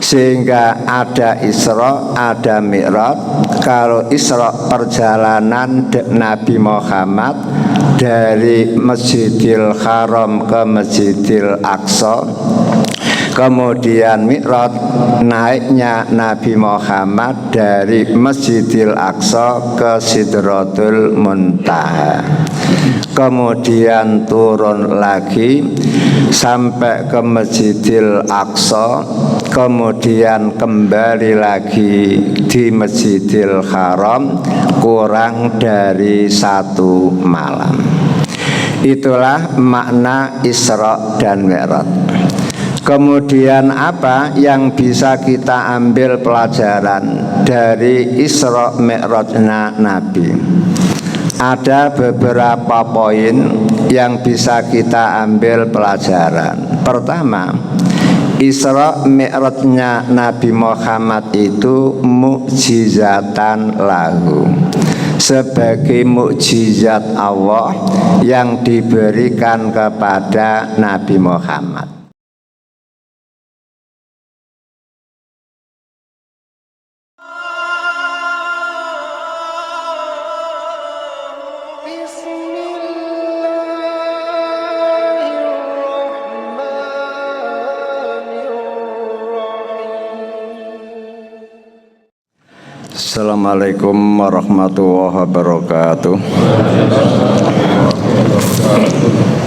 Sehingga ada Isra, ada Mi'raj. Kalau Isra perjalanan Nabi Muhammad dari Masjidil Haram ke Masjidil Aqsa. Kemudian Mi'raj naiknya Nabi Muhammad dari Masjidil Aqsa ke Sidratul Muntaha. Kemudian turun lagi sampai ke Masjidil Aqsa. Kemudian kembali lagi di Masjidil Haram kurang dari 1 malam. Itulah makna Isra dan Mi'raj. Kemudian apa yang bisa kita ambil pelajaran dari Isra Mi'rajnya Nabi? Ada beberapa poin yang bisa kita ambil pelajaran. Pertama, Isra Mi'rajnya Nabi Muhammad itu mukjizatan lahu, sebagai mukjizat Allah yang diberikan kepada Nabi Muhammad. Assalamualaikum warahmatullahi wabarakatuh.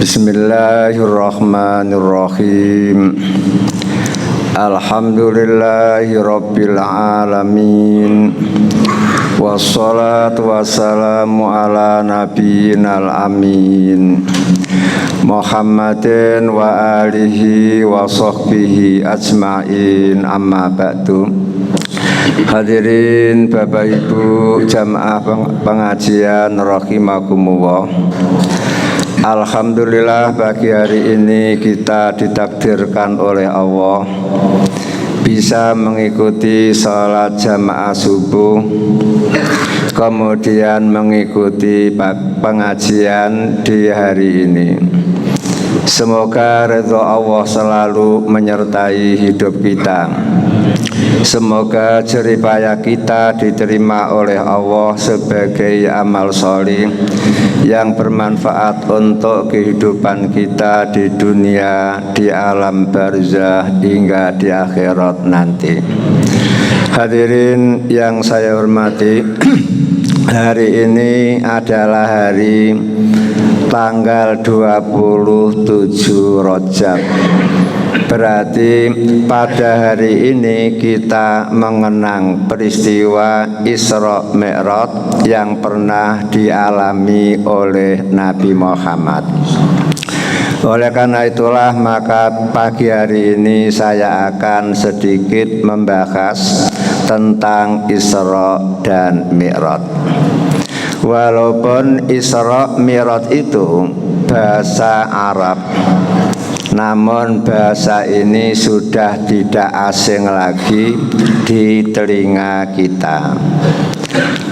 Bismillahirrahmanirrahim. Alhamdulillahi rabbil alamin. Wassalatu wassalamu ala nabiyyinal amin Muhammadin wa alihi wa sahbihi ajma'in, amma ba'du. Hadirin Bapak Ibu jamaah pengajian rahimakumullah. Alhamdulillah pagi hari ini kita ditakdirkan oleh Allah bisa mengikuti salat jamaah subuh, kemudian mengikuti pengajian di hari ini. Semoga ridha Allah selalu menyertai hidup kita. Semoga jeripaya kita diterima oleh Allah sebagai amal sholih yang bermanfaat untuk kehidupan kita di dunia, di alam barzah hingga di akhirat nanti. Hadirin yang saya hormati, hari ini adalah hari tanggal 27 Rajab. Berarti pada hari ini kita mengenang peristiwa Isra Mi'raj yang pernah dialami oleh Nabi Muhammad. Oleh karena itulah maka pagi hari ini saya akan sedikit membahas tentang Isra dan Mi'raj. Walaupun Isra Mi'raj itu bahasa Arab, namun bahasa ini sudah tidak asing lagi di telinga kita,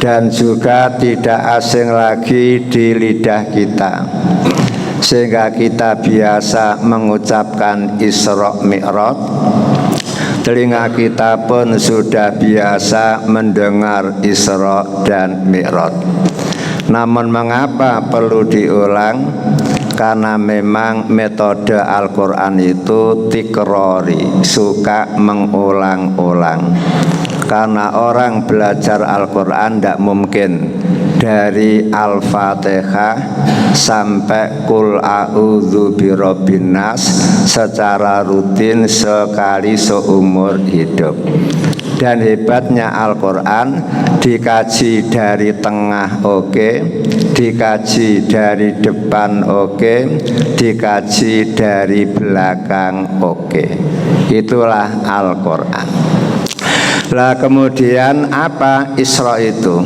dan juga tidak asing lagi di lidah kita, sehingga kita biasa mengucapkan Isra Mi'raj. Telinga kita pun sudah biasa mendengar Isra dan Mi'raj. Namun mengapa perlu diulang? Karena memang metode Al-Quran itu tikrori, suka mengulang-ulang. Karena orang belajar Al-Quran tidak mungkin dari Al-Fatihah sampai Qul a'udzu birabbin nas secara rutin sekali seumur hidup. Dan hebatnya Al-Quran dikaji dari tengah oke, dikaji dari depan oke, dikaji dari belakang oke. Itulah Al-Quran. Lah kemudian apa Isra itu?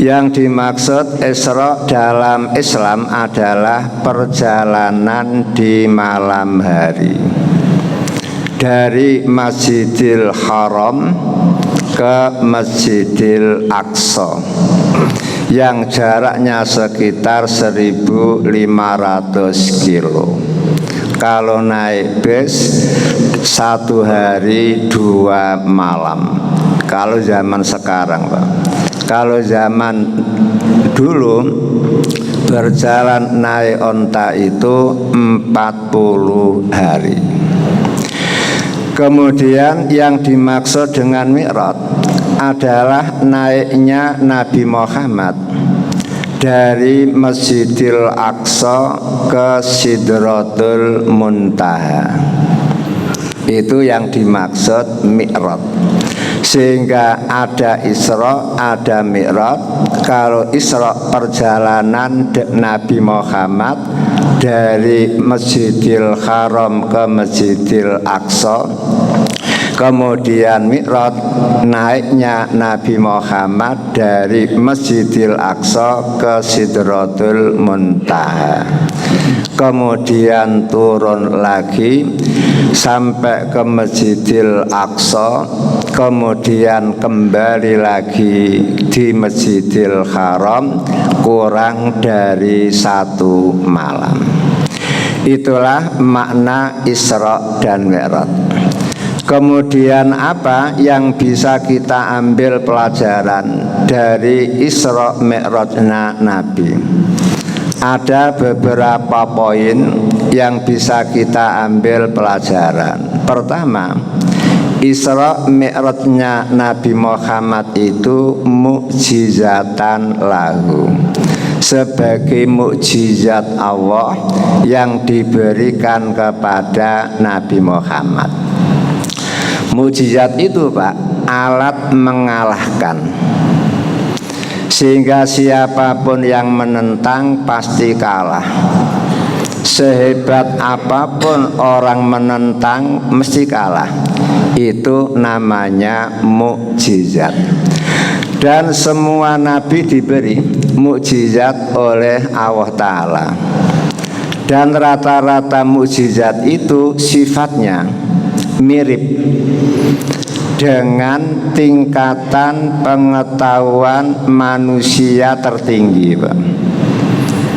Yang dimaksud Isra dalam Islam adalah perjalanan di malam hari dari Masjidil Haram ke Masjidil Aqsa yang jaraknya sekitar 1.500 kilo. Kalau naik bis 1 hari 2 malam. Kalau zaman sekarang, Pak. Kalau zaman dulu berjalan naik onta itu 40 hari. Kemudian yang dimaksud dengan Mi'raj adalah naiknya Nabi Muhammad dari Masjidil Aqsa ke Sidratul Muntaha. Itu yang dimaksud Mi'raj. Sehingga ada Isra, ada Mi'raj. Kalau Isra perjalanan Nabi Muhammad dari Masjidil Haram ke Masjidil Aqsa. Kemudian Mi'raj naiknya Nabi Muhammad dari Masjidil Aqsa ke Sidratul Muntaha. Kemudian turun lagi sampai ke Masjidil Aqsa. Kemudian kembali lagi di Masjidil Haram kurang dari 1 malam. Itulah makna Isra dan Mi'raj. Kemudian apa yang bisa kita ambil pelajaran dari Isra Mi'rajnya Nabi? Ada beberapa poin yang bisa kita ambil pelajaran. Pertama, Isra Mi'rajnya Nabi Muhammad itu mukjizatan lahu, sebagai mukjizat Allah yang diberikan kepada Nabi Muhammad. Mukjizat itu, Pak, alat mengalahkan, sehingga siapapun yang menentang pasti kalah. Sehebat apapun orang menentang mesti kalah. Itu namanya mukjizat. Dan semua nabi diberi mukjizat oleh Allah Ta'ala. Dan rata-rata mukjizat itu sifatnya mirip dengan tingkatan pengetahuan manusia tertinggi, Pak.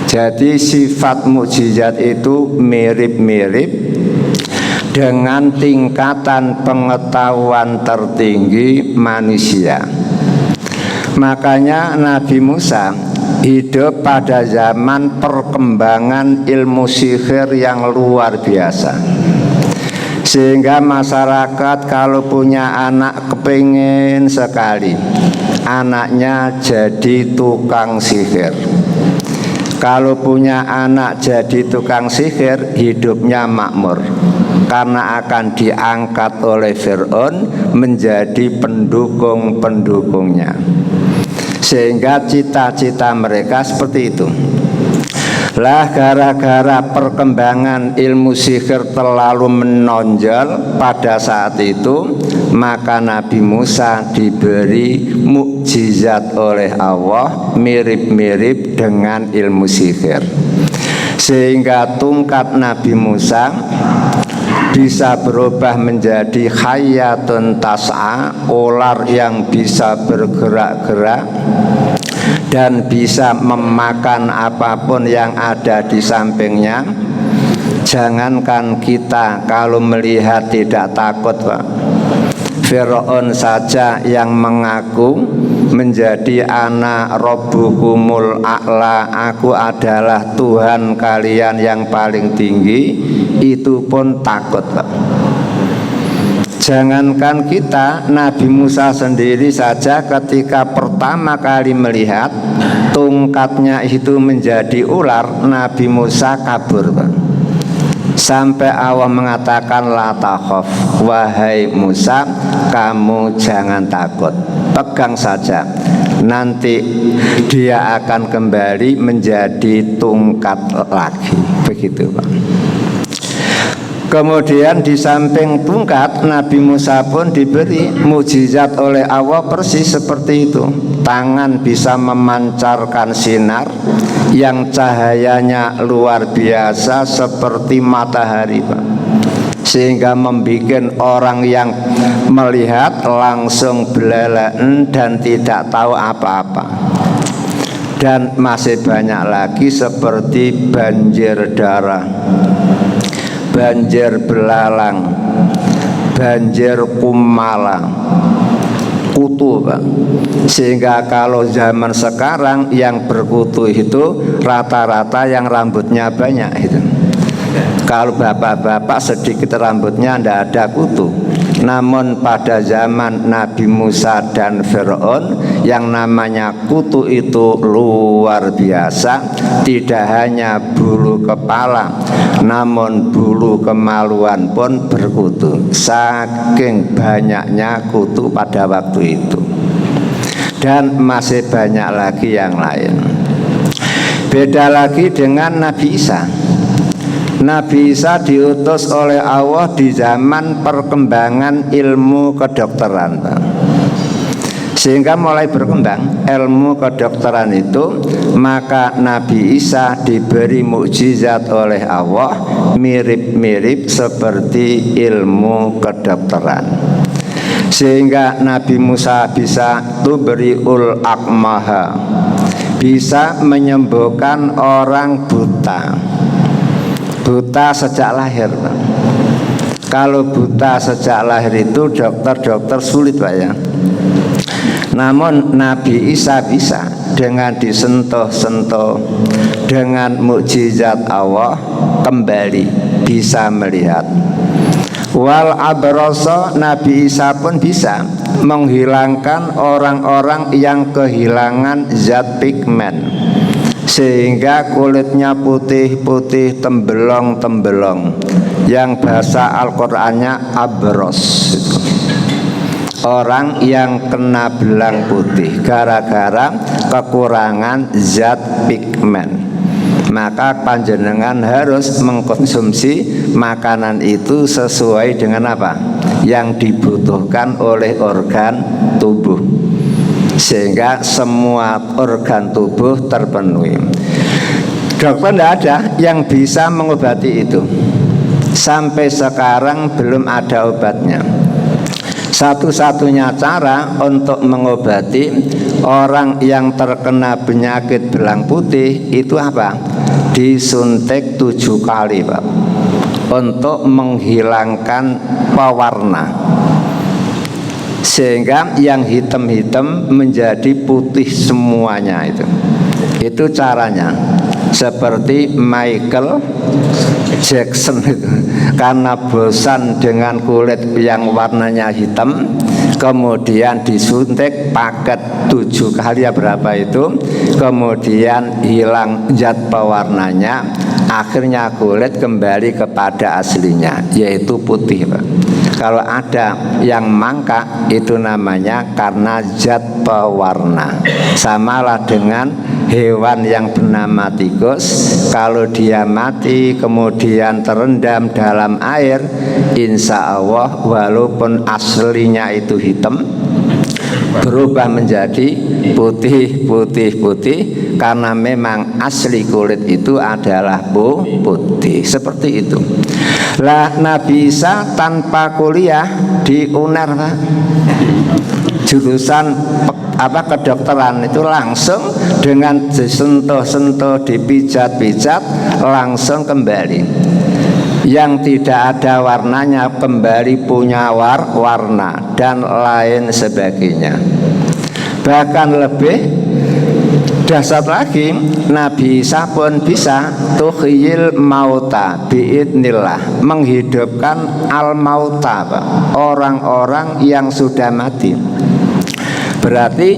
Jadi sifat mukjizat itu mirip-mirip dengan tingkatan pengetahuan tertinggi manusia. Makanya Nabi Musa hidup pada zaman perkembangan ilmu sihir yang luar biasa. Sehingga masyarakat kalau punya anak kepingin sekali anaknya jadi tukang sihir. Kalau punya anak jadi tukang sihir, hidupnya makmur, karena akan diangkat oleh Fir'aun menjadi pendukung-pendukungnya. Sehingga cita-cita mereka seperti itu. Lah gara-gara perkembangan ilmu sihir terlalu menonjol pada saat itu, maka Nabi Musa diberi mukjizat oleh Allah mirip-mirip dengan ilmu sihir. Sehingga tongkat Nabi Musa bisa berubah menjadi hayatun tas'a, ular yang bisa bergerak-gerak dan bisa memakan apapun yang ada di sampingnya. Jangankan kita kalau melihat tidak takut, Pak. Fir'aun saja yang mengaku menjadi ana rabbukumul a'la, aku adalah Tuhan kalian yang paling tinggi, itu pun takut, Pak. Jangankan kita, Nabi Musa sendiri saja ketika pertama kali melihat tongkatnya itu menjadi ular, Nabi Musa kabur, Pak. Sampai Allah mengatakan la takhaf, wahai Musa, kamu jangan takut, pegang saja, nanti dia akan kembali menjadi tongkat lagi. Begitu, Pak. Kemudian di samping tongkat, Nabi Musa pun diberi mukjizat oleh Allah persis seperti itu. Tangan bisa memancarkan sinar yang cahayanya luar biasa seperti matahari, Pak. Sehingga membuat orang yang melihat langsung belalaen dan tidak tahu apa-apa. Dan masih banyak lagi seperti banjir darah. banjir belalang, banjir kumalang, kutu Pak. Sehingga kalau zaman sekarang yang berkutu itu rata-rata yang rambutnya banyak itu. Kalau bapak-bapak sedikit rambutnya tidak ada kutu. Namun pada zaman Nabi Musa dan Fir'aun yang namanya kutu itu luar biasa. Tidak hanya bulu kepala, namun bulu kemaluan pun berkutu. Saking banyaknya kutu pada waktu itu. Dan masih banyak lagi yang lain. Beda lagi dengan Nabi Isa. Nabi Isa diutus oleh Allah di zaman perkembangan ilmu kedokteran, sehingga mulai berkembang ilmu kedokteran itu. Maka Nabi Isa diberi mukjizat oleh Allah mirip-mirip seperti ilmu kedokteran, sehingga Nabi Musa bisa tubriul akmaha, bisa menyembuhkan orang buta. Buta sejak lahir Pak. Kalau buta sejak lahir itu dokter-dokter sulit Pak ya. Namun Nabi Isa bisa dengan disentuh-sentuh dengan mukjizat Allah kembali bisa melihat. Wal abrasa, Nabi Isa pun bisa menghilangkan orang-orang yang kehilangan zat pigmen, sehingga kulitnya putih-putih tembelong-tembelong, yang bahasa Al-Qur'annya abros. Orang yang kena belang putih gara-gara kekurangan zat pigmen. Maka panjenengan harus mengkonsumsi makanan itu sesuai dengan apa yang dibutuhkan oleh organ tubuh, sehingga semua organ tubuh terpenuhi. Dokter tidak ada yang bisa mengobati itu. Sampai sekarang belum ada obatnya. Satu-satunya cara untuk mengobati orang yang terkena penyakit belang putih itu apa? Disuntik 7 kali Pak, untuk menghilangkan pewarna, sehingga yang hitam-hitam menjadi putih semuanya. Itu caranya. Seperti Michael Jackson itu, karena bosan dengan kulit yang warnanya hitam, kemudian disuntik paket 7 kali ya berapa itu, kemudian hilang zat pewarnanya, akhirnya kulit kembali kepada aslinya, yaitu putih Pak. Kalau ada yang mangkak itu namanya karena zat pewarna. Samalah dengan hewan yang bernama tikus. Kalau dia mati kemudian terendam dalam air, insya Allah walaupun aslinya itu hitam, berubah menjadi putih, karena memang asli kulit itu adalah putih. Seperti itu. Lah Nabi Isa tanpa kuliah di UNER Pak, jurusan kedokteran itu, langsung dengan disentuh-sentuh, dipijat-pijat langsung kembali. Yang tidak ada warnanya kembali punya warna dan lain sebagainya. Bahkan lebih dahsyat lagi, Nabi Isa pun bisa tuhyil mauta biidnillah, menghidupkan al mauta Pak, orang-orang yang sudah mati. Berarti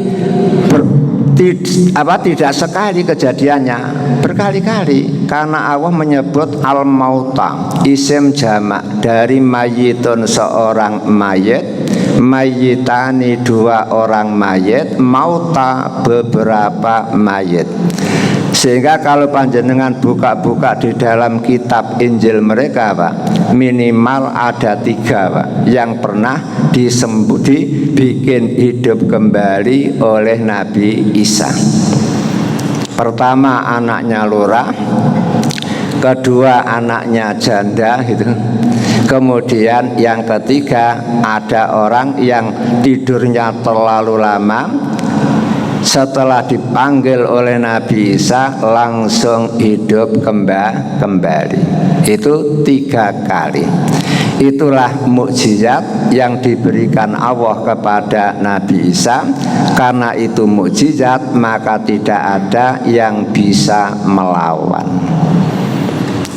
tidak sekali kejadiannya, berkali-kali, karena Allah menyebut al mauta isim jamak dari mayitun seorang mayit, mayitani 2 orang mayit, mauta beberapa mayit. Sehingga kalau panjenengan buka-buka di dalam kitab Injil mereka Pak, minimal ada 3 Pak yang pernah dibikin hidup kembali oleh Nabi Isa. Pertama anaknya lurah, kedua anaknya janda gitu. Kemudian yang ketiga ada orang yang tidurnya terlalu lama setelah dipanggil oleh Nabi Isa langsung hidup kembali. Itu 3 kali. Itulah mukjizat yang diberikan Allah kepada Nabi Isa. Karena itu mukjizat, maka tidak ada yang bisa melawan.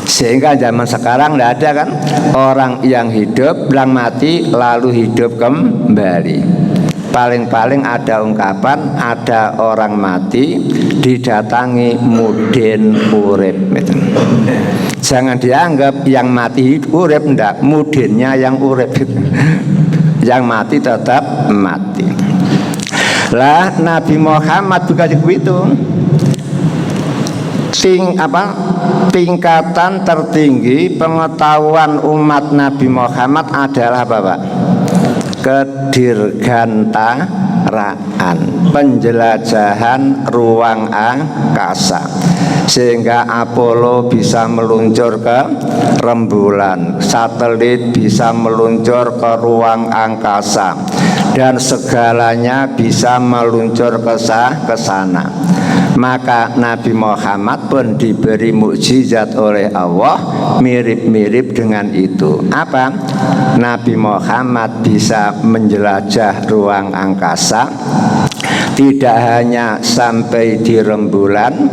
Sehingga zaman sekarang tidak ada kan orang yang hidup, bilang mati, lalu hidup kembali. Paling-paling ada ungkapan, ada orang mati didatangi mudin urip. Jangan dianggap yang mati urip, enggak, mudinnya yang urip. Yang mati tetap mati. Lah Nabi Muhammad juga begitu. Tingkatan tertinggi pengetahuan umat Nabi Muhammad adalah apa, Pak? Kedirgantaraan, penjelajahan ruang angkasa, sehingga Apollo bisa meluncur ke rembulan, satelit bisa meluncur ke ruang angkasa, dan segalanya bisa meluncur ke sana. Maka Nabi Muhammad pun diberi mukjizat oleh Allah mirip-mirip dengan itu. Apa? Nabi Muhammad bisa menjelajah ruang angkasa, tidak hanya sampai di rembulan,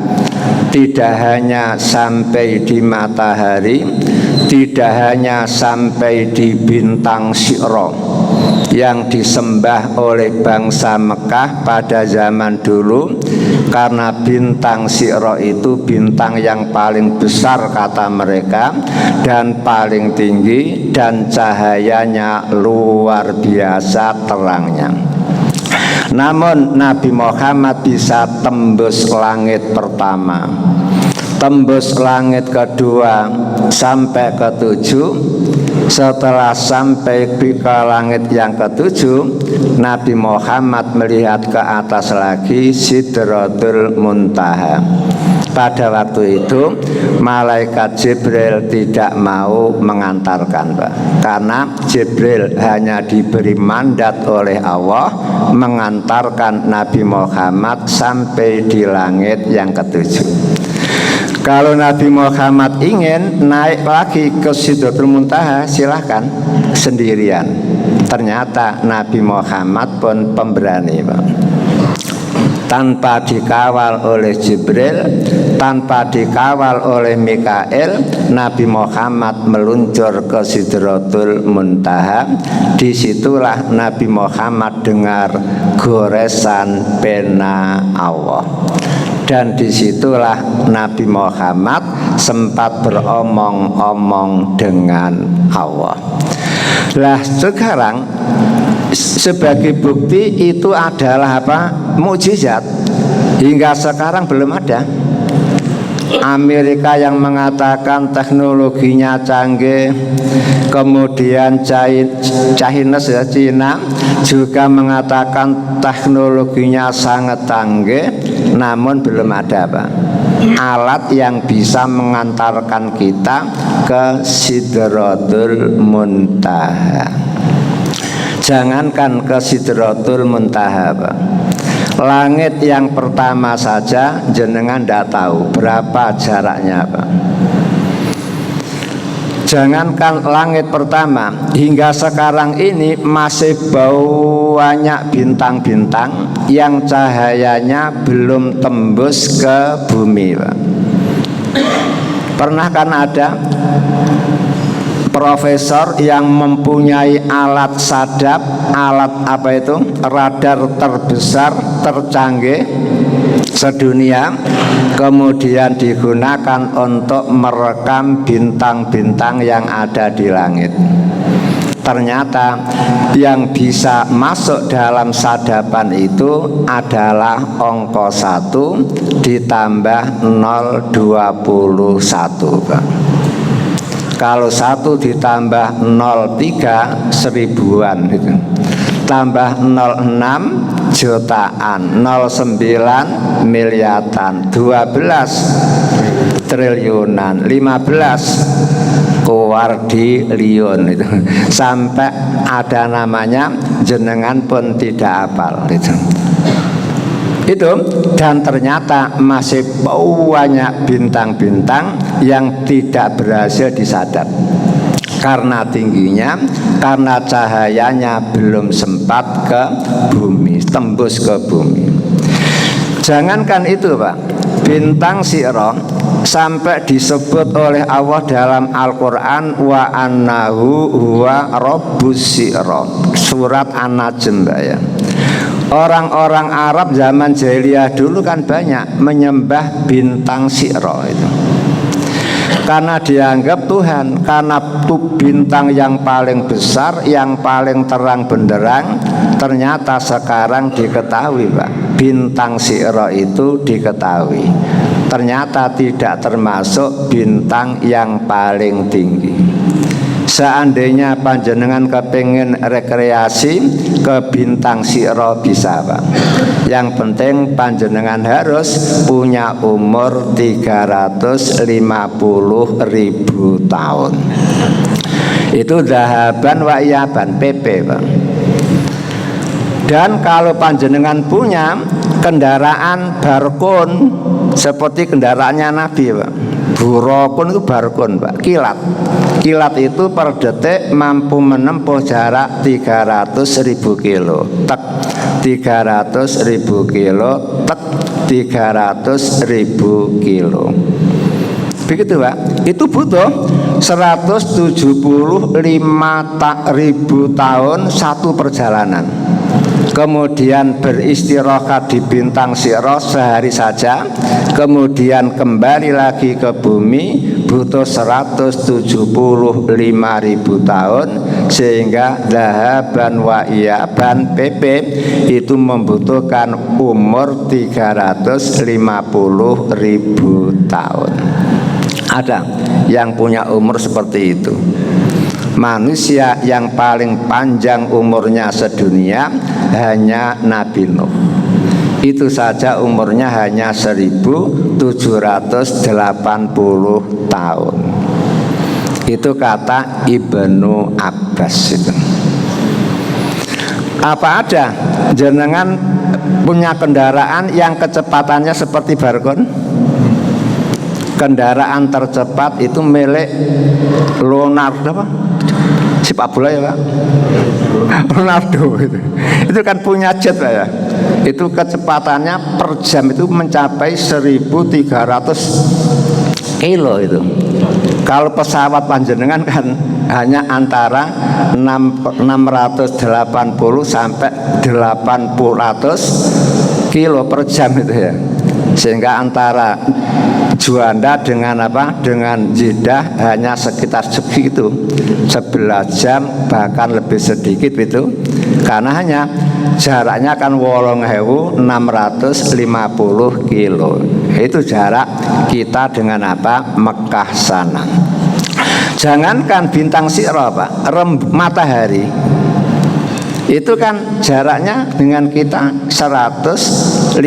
tidak hanya sampai di matahari, tidak hanya sampai di bintang Syirah yang disembah oleh bangsa Mekah pada zaman dulu. Karena bintang Syirah itu bintang yang paling besar kata mereka, dan paling tinggi, dan cahayanya luar biasa terangnya. Namun Nabi Muhammad bisa tembus langit pertama, tembus langit kedua sampai ke-7. Setelah sampai ke langit yang ke-7, Nabi Muhammad melihat ke atas lagi Sidratul Muntaha. Pada waktu itu malaikat Jibril tidak mau mengantarkan, Pak. Karena Jibril hanya diberi mandat oleh Allah mengantarkan Nabi Muhammad sampai di langit yang ke-7. Kalau Nabi Muhammad ingin naik lagi ke Sidratul Muntaha, silahkan sendirian. Ternyata Nabi Muhammad pun pemberani, Pak. Tanpa dikawal oleh Jibril, tanpa dikawal oleh Mikail, Nabi Muhammad meluncur ke Sidratul Muntaha. Disitulah Nabi Muhammad dengar goresan pena Allah. Dan disitulah Nabi Muhammad sempat beromong-omong dengan Allah. Lah sekarang sebagai bukti itu adalah apa? Mukjizat. Hingga sekarang belum ada. Amerika yang mengatakan teknologinya canggih, kemudian China juga mengatakan teknologinya sangat canggih, namun belum ada, Pak, alat yang bisa mengantarkan kita ke Sidratul Muntaha. Jangankan ke Sidratul Muntaha, Pak, langit yang pertama saja jenengan tidak tahu berapa jaraknya, Pak. Jangankan langit pertama, hingga sekarang ini masih banyak bintang-bintang yang cahayanya belum tembus ke bumi, Pak. Pernah kan ada profesor yang mempunyai alat sadap, alat apa itu, radar terbesar, tercanggih sedunia, kemudian digunakan untuk merekam bintang-bintang yang ada di langit. Ternyata yang bisa masuk dalam sadapan itu adalah angka 1 ditambah 0,21, Pak. Kalau 1 ditambah 0,3 seribuan gitu. Tambah 0,6 jutaan, 0,9 miliaran, 12 triliunan, 15 kuardiliun itu. Sampai ada namanya jenengan pun tidak hafal gitu. itu. Dan ternyata masih banyak bintang-bintang yang tidak berhasil disadap karena tingginya, karena cahayanya belum sempat ke bumi, tembus ke bumi. Jangankan itu Pak, bintang Syi'ra sampai disebut oleh Allah dalam Al-Quran, wa annahu huwa rabbus Syi'ra, surat An-Najm ya. Orang-orang Arab zaman jahiliyah dulu kan banyak menyembah bintang Syi'ra itu, karena dianggap Tuhan, karena itu bintang yang paling besar, yang paling terang benderang. Ternyata sekarang diketahui Pak, bintang Syi'ra itu diketahui ternyata tidak termasuk bintang yang paling tinggi. Seandainya panjenengan kepingin rekreasi ke bintang Syi'ra bisa Pak. Yang penting panjenengan harus punya umur 350.000 tahun. Itu zahaban wa iyaban PP Pak. Dan kalau panjenengan punya kendaraan barkun seperti kendaraannya Nabi Pak, burukun itu barkun Pak, kilat. Kilat itu per detik mampu menempuh jarak 300.000 kilo. Tek 300.000 kilo, tek 300.000 kilo. Begitu Pak. Itu butuh 175.000 tahun satu perjalanan. Kemudian beristirahat di bintang Syi'ra sehari saja, kemudian kembali lagi ke bumi butuh 175.000 tahun, sehingga zahaban wa iyaban PP itu membutuhkan umur 350.000 tahun. Ada yang punya umur seperti itu. Manusia yang paling panjang umurnya sedunia hanya Nabi Nuh. Itu saja umurnya hanya 1780 tahun. Itu kata Ibnu Abbas itu. Apa ada jenengan punya kendaraan yang kecepatannya seperti barkun? Kendaraan tercepat itu milik Leonardo apa? Sepak bola ya Pak, Ronaldo itu kan punya jet Pak ya. Itu kecepatannya per jam itu mencapai 1.300 kilo itu. Kalau pesawat panjenengan kan hanya antara 680 sampai 800 kilo per jam itu ya. Sehingga antara Juanda dengan apa? Dengan Jeddah hanya sekitar segitu, 11 jam bahkan lebih sedikit itu. Karena hanya jaraknya kan 8.650 kilo. Itu jarak kita dengan apa? Mekah sana. Jangankan bintang Syi'ra Pak, matahari itu kan jaraknya dengan kita 150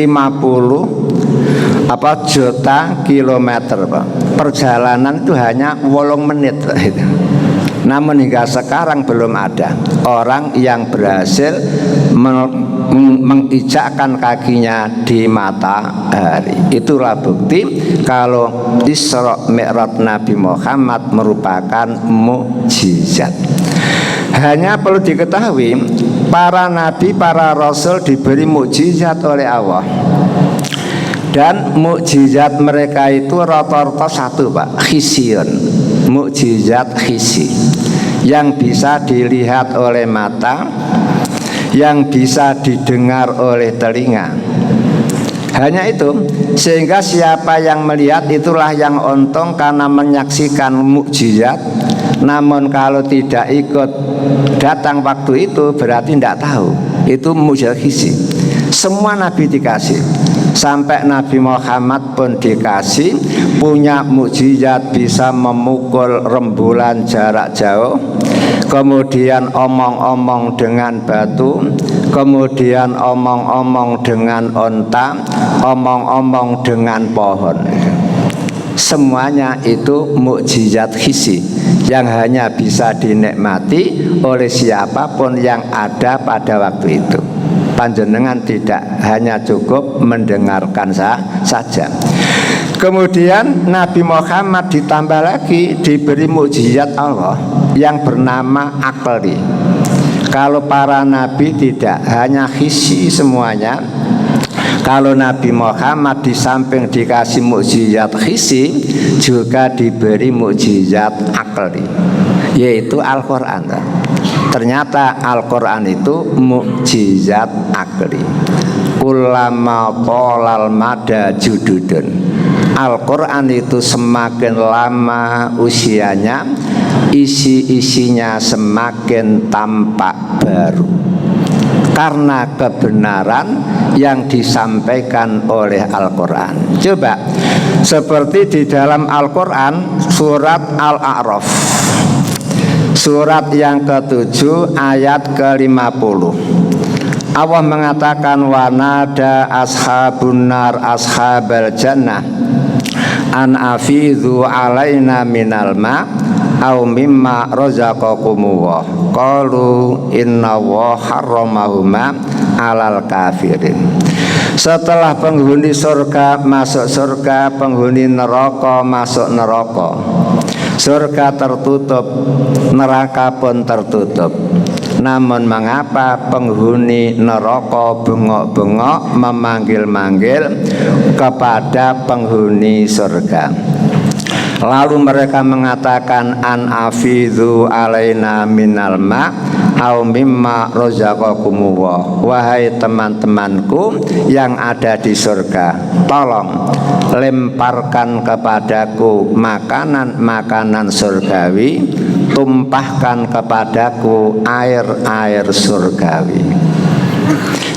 juta kilometer Pak. Perjalanan itu hanya 8 menit Pak. Namun hingga sekarang belum ada orang yang berhasil menginjakkan kakinya di matahari. Itulah bukti kalau Isra Mi'raj Nabi Muhammad merupakan mukjizat. Hanya perlu diketahui, para nabi, para rasul diberi mukjizat oleh Allah. Dan mukjizat mereka itu rata-rata satu Pak, khisyun, mukjizat khisi, yang bisa dilihat oleh mata, yang bisa didengar oleh telinga. Hanya itu, sehingga siapa yang melihat itulah yang untung karena menyaksikan mukjizat. Namun kalau tidak ikut datang waktu itu berarti tidak tahu. Itu mukjizat khisi. Semua nabi dikasih, sampai Nabi Muhammad pun dikasih punya mukjizat bisa memukul rembulan jarak jauh, kemudian omong-omong dengan batu, kemudian omong-omong dengan onta, omong-omong dengan pohon. Semuanya itu mukjizat khisi yang hanya bisa dinikmati oleh siapapun yang ada pada waktu itu. panjenengan tidak hanya cukup mendengarkan saja. Kemudian Nabi Muhammad ditambah lagi diberi mukjizat Allah yang bernama akli. Kalau para nabi tidak hanya hissi semuanya. Kalau Nabi Muhammad di samping dikasih mukjizat hissi juga diberi mukjizat akli, yaitu Al-Quran. Ternyata Al-Quran itu mukjizat akli. Ulama tolal mada jududun. Al-Quran itu semakin lama usianya, isi-isinya semakin tampak baru karena kebenaran yang disampaikan oleh Al-Quran. Coba seperti di dalam Al-Quran surat Al-A'raf, surat yang ke-7 ayat ke-50. Allah mengatakan wanada ashabun nar ashabal jannah an afidhu alaina minal ma au mimma razaqakumullah qalu inna wa harramahuma alal kafirin. Setelah penghuni surga masuk surga, penghuni neraka masuk neraka. Surga tertutup, neraka pun tertutup. Namun mengapa penghuni neraka bengok-bengok memanggil-manggil kepada penghuni surga? Lalu mereka mengatakan an afidhu alaina minal ma au mimma razaqakumullah. Wahai teman-temanku yang ada di surga, tolong lemparkan kepadaku makanan-makanan surgawi, tumpahkan kepadaku air-air surgawi.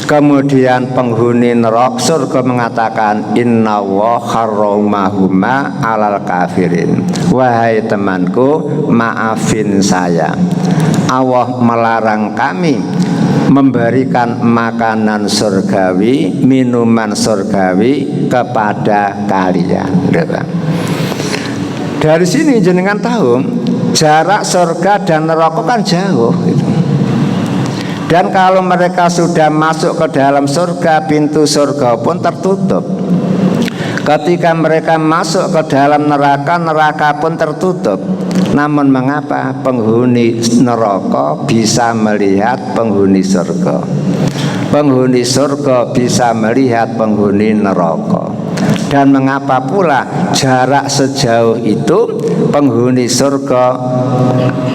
Kemudian penghuni neraka surga mengatakan inna wa harramahuma alal kafirin. Wahai temanku, maafin saya, Allah melarang kami memberikan makanan surgawi, minuman surgawi kepada kalian. Dari sini jenengan tahu jarak surga dan neraka kan jauh gitu. Dan kalau mereka sudah masuk ke dalam surga, pintu surga pun tertutup. Ketika mereka masuk ke dalam neraka, neraka pun tertutup. Namun mengapa penghuni neraka bisa melihat penghuni surga? Penghuni surga bisa melihat penghuni neraka. Dan mengapa pula jarak sejauh itu penghuni surga,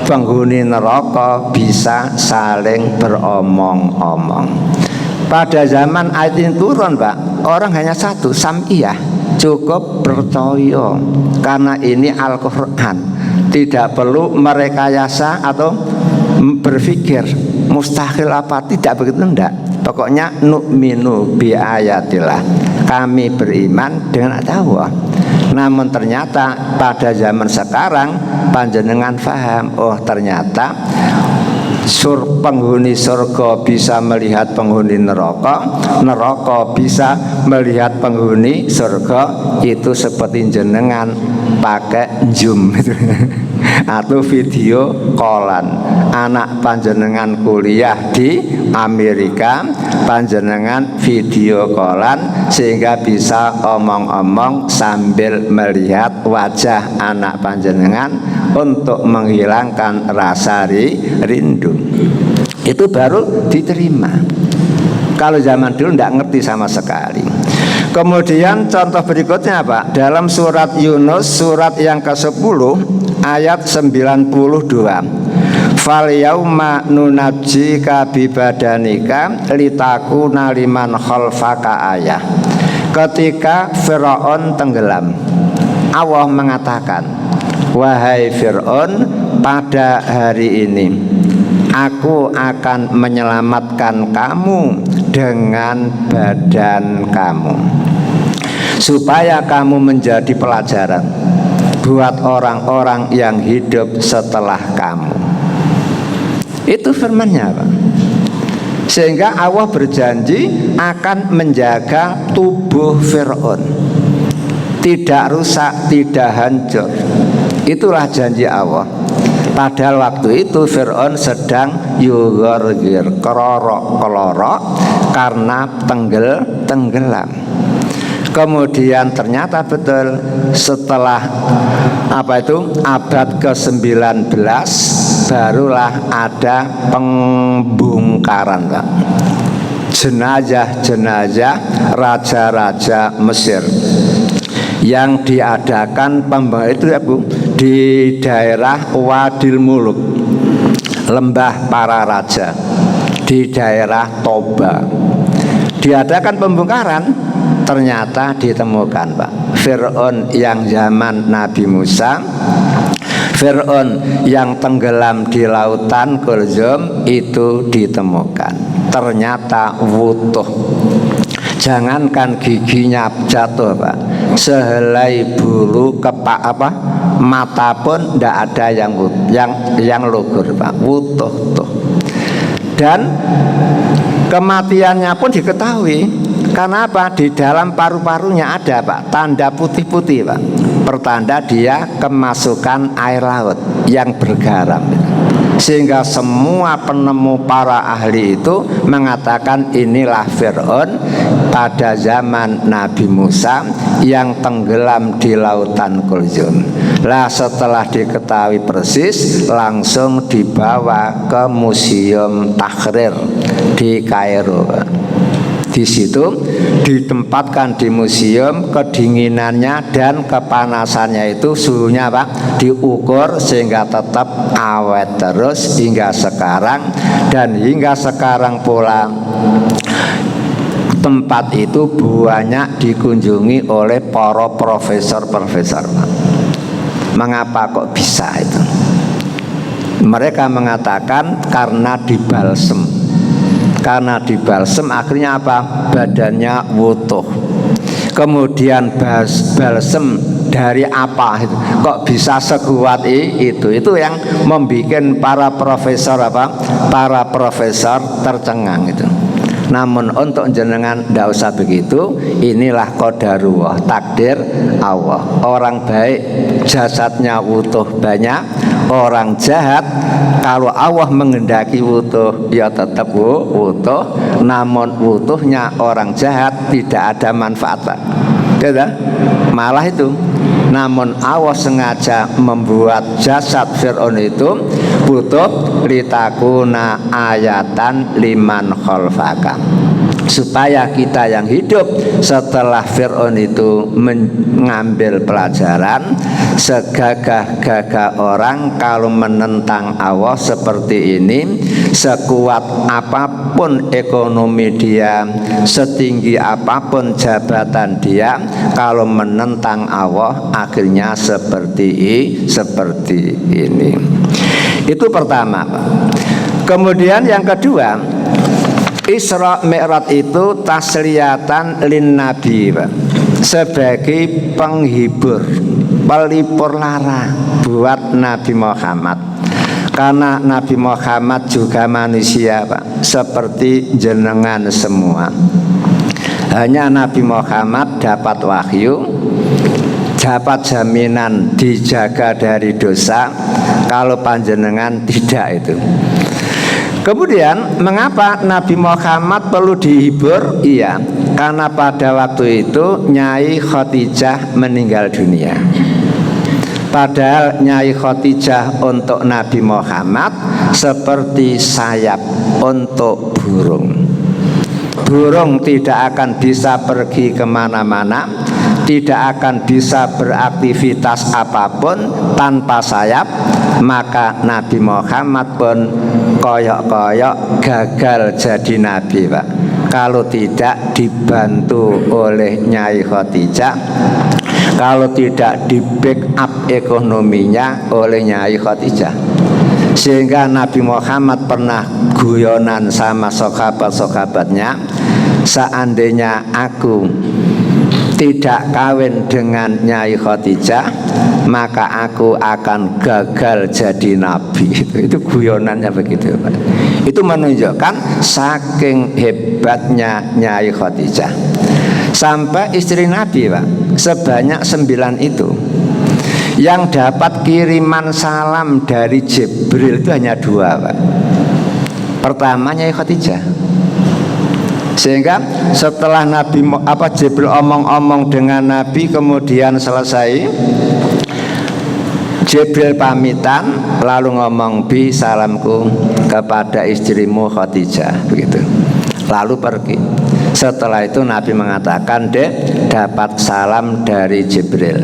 penghuni neraka bisa saling beromong-omong? Pada zaman ayat ini turun, Pak, orang hanya satu, sam'iyah, cukup percaya karena ini Al-Quran. Tidak perlu merekayasa atau berpikir mustahil apa, tidak begitu, enggak. Pokoknya nu'minu bi ayatillah, kami beriman dengan Allah. Namun ternyata pada zaman sekarang panjenengan faham, oh ternyata penghuni surga bisa melihat penghuni neraka, neraka bisa melihat penghuni surga. Itu seperti jenengan pakai Zoom atau video callan. Anak panjenengan kuliah di Amerika, panjenengan video callan sehingga bisa omong-omong sambil melihat wajah anak panjenengan untuk menghilangkan rasa rindu. Itu baru diterima. Kalau zaman dulu tidak ngerti sama sekali. Kemudian contoh berikutnya apa? Dalam surat Yunus, surat yang ke-10 ayat 92. Fal yauma nunajjika bi badanika litakuna liman khalfaka ayah. Ketika Firaun tenggelam, Allah mengatakan, wahai Fir'aun, pada hari ini aku akan menyelamatkan kamu dengan badan kamu, supaya kamu menjadi pelajaran buat orang-orang yang hidup setelah kamu. Itu firman-Nya, Pak. Sehingga Allah berjanji akan menjaga tubuh Fir'aun, tidak rusak, tidak hancur. Itulah janji Allah. Padahal waktu itu Fir'aun sedang yugorgir, kelorok karena tenggelam. Kemudian ternyata betul setelah abad ke-19 barulah ada pembongkaran, Pak. Jenazah raja-raja Mesir yang diadakan pembongkaran itu ya Bu, di daerah Wadil Muluk, lembah para raja, di daerah Toba. Diadakan pembongkaran, ternyata ditemukan, Pak, Fir'aun yang zaman Nabi Musa, Fir'aun yang tenggelam di lautan Kulzum itu ditemukan. Ternyata utuh. Jangankan giginya jatuh, Pak, sehelai bulu mata pun tidak ada yang lugur, Pak, utuh tuh. Dan kematiannya pun diketahui. Karena apa? Di dalam paru-parunya ada, Pak, tanda putih-putih, Pak, pertanda dia kemasukan air laut yang bergaram. Sehingga semua penemu para ahli itu mengatakan inilah Fir'aun pada zaman Nabi Musa yang tenggelam di lautan Kulzum. Lah setelah diketahui persis, langsung dibawa ke Museum Tahrir di Kairo. Di situ ditempatkan di museum, kedinginannya dan kepanasannya itu suhunya, Pak, diukur sehingga tetap awet terus hingga sekarang. Dan hingga sekarang pula tempat itu banyak dikunjungi oleh para profesor-profesor. Mengapa kok bisa itu? Mereka mengatakan karena dibalsem. Karena dibalsem akhirnya apa? Badannya utuh. Kemudian balsem dari apa itu? Kok bisa sekuat itu? Itu yang membuat para profesor Para profesor tercengang itu. Namun untuk jenengan tidak usah begitu. Inilah qadarullah, takdir Allah. Orang baik jasadnya utuh banyak, orang jahat kalau Allah menghendaki utuh ya tetap utuh. Namun utuhnya orang jahat tidak ada manfaat, Pak. Gitu? Malah itu. Namun Allah sengaja membuat jasad Fir'aun itu utuh litakuna ayatan liman khalfaka, supaya kita yang hidup setelah Fir'aun itu mengambil pelajaran. Segagah-gagah orang kalau menentang Allah seperti ini, sekuat apapun ekonomi dia, setinggi apapun jabatan dia, kalau menentang Allah akhirnya seperti ini. Itu pertama, Pak. Kemudian yang kedua, Isra Mi'raj itu tasliyatan lin Nabi, Pak, sebagai penghibur, pelipur lara buat Nabi Muhammad. Karena Nabi Muhammad juga manusia, Pak, seperti jenengan semua. Hanya Nabi Muhammad dapat wahyu, dapat jaminan dijaga dari dosa. Kalau panjenengan tidak itu. Kemudian mengapa Nabi Muhammad perlu dihibur? Iya, karena pada waktu itu Nyai Khadijah meninggal dunia. Padahal Nyai Khadijah untuk Nabi Muhammad seperti sayap untuk burung. Burung tidak akan bisa pergi kemana-mana, tidak akan bisa beraktivitas apapun tanpa sayap. Maka Nabi Muhammad pun koyok-koyok gagal jadi nabi, Pak, kalau tidak dibantu oleh Nyai Khadijah, kalau tidak di backup ekonominya oleh Nyai Khadijah. Sehingga Nabi Muhammad pernah guyonan sama sahabat-sahabatnya, seandainya aku tidak kawin dengan Nyai Khadijah, maka aku akan gagal jadi nabi. Itu guyonannya begitu, Pak. Itu menunjukkan saking hebatnya Nyai Khadijah. Sampai istri Nabi, Pak, sebanyak 9 Yang dapat kiriman salam dari Jibril itu hanya dua, Pak. Pertama Nyai Khadijah. Sehingga setelah Jibril omong-omong dengan Nabi, kemudian selesai, Jibril pamitan lalu ngomong, bi salamku kepada istrimu Khadijah, begitu. Lalu pergi. Setelah itu Nabi mengatakan, dek, dapat salam dari Jibril.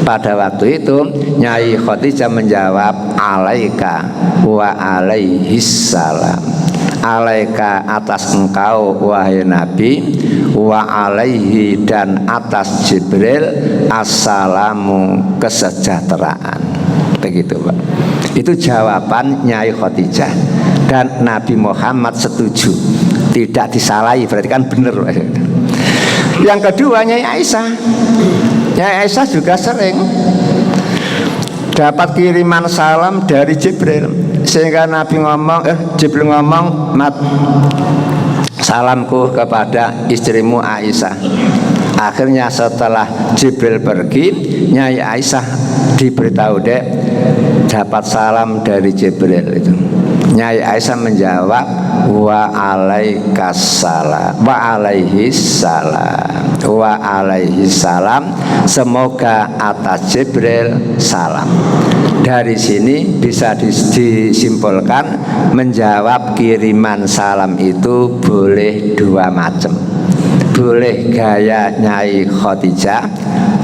Pada waktu itu Nyai Khadijah menjawab, alaika wa alaihis salam. Alaika atas engkau wahai Nabi, wa alaihi dan atas Jibril, assalamu kesejahteraan. Begitu, Pak. Itu jawaban Nyai Khadijah. Dan Nabi Muhammad setuju, tidak disalahi, berarti kan benar. Yang kedua Nyai Aisyah. Nyai Aisyah juga sering dapat kiriman salam dari Jibril. Sehingga Nabi Jibril ngomong, mat, salamku kepada istrimu Aisyah. Akhirnya setelah Jibril pergi, Nyai Aisyah diberitahu, dek, dapat salam dari Jibril itu. Nyai Aisyah menjawab, wa alaikas salam, wa alaihis salam, wa alaihis salam, semoga atas Jibril salam. Dari sini bisa disimpulkan, menjawab kiriman salam itu boleh dua macam. Boleh gaya Nyai Khadijah,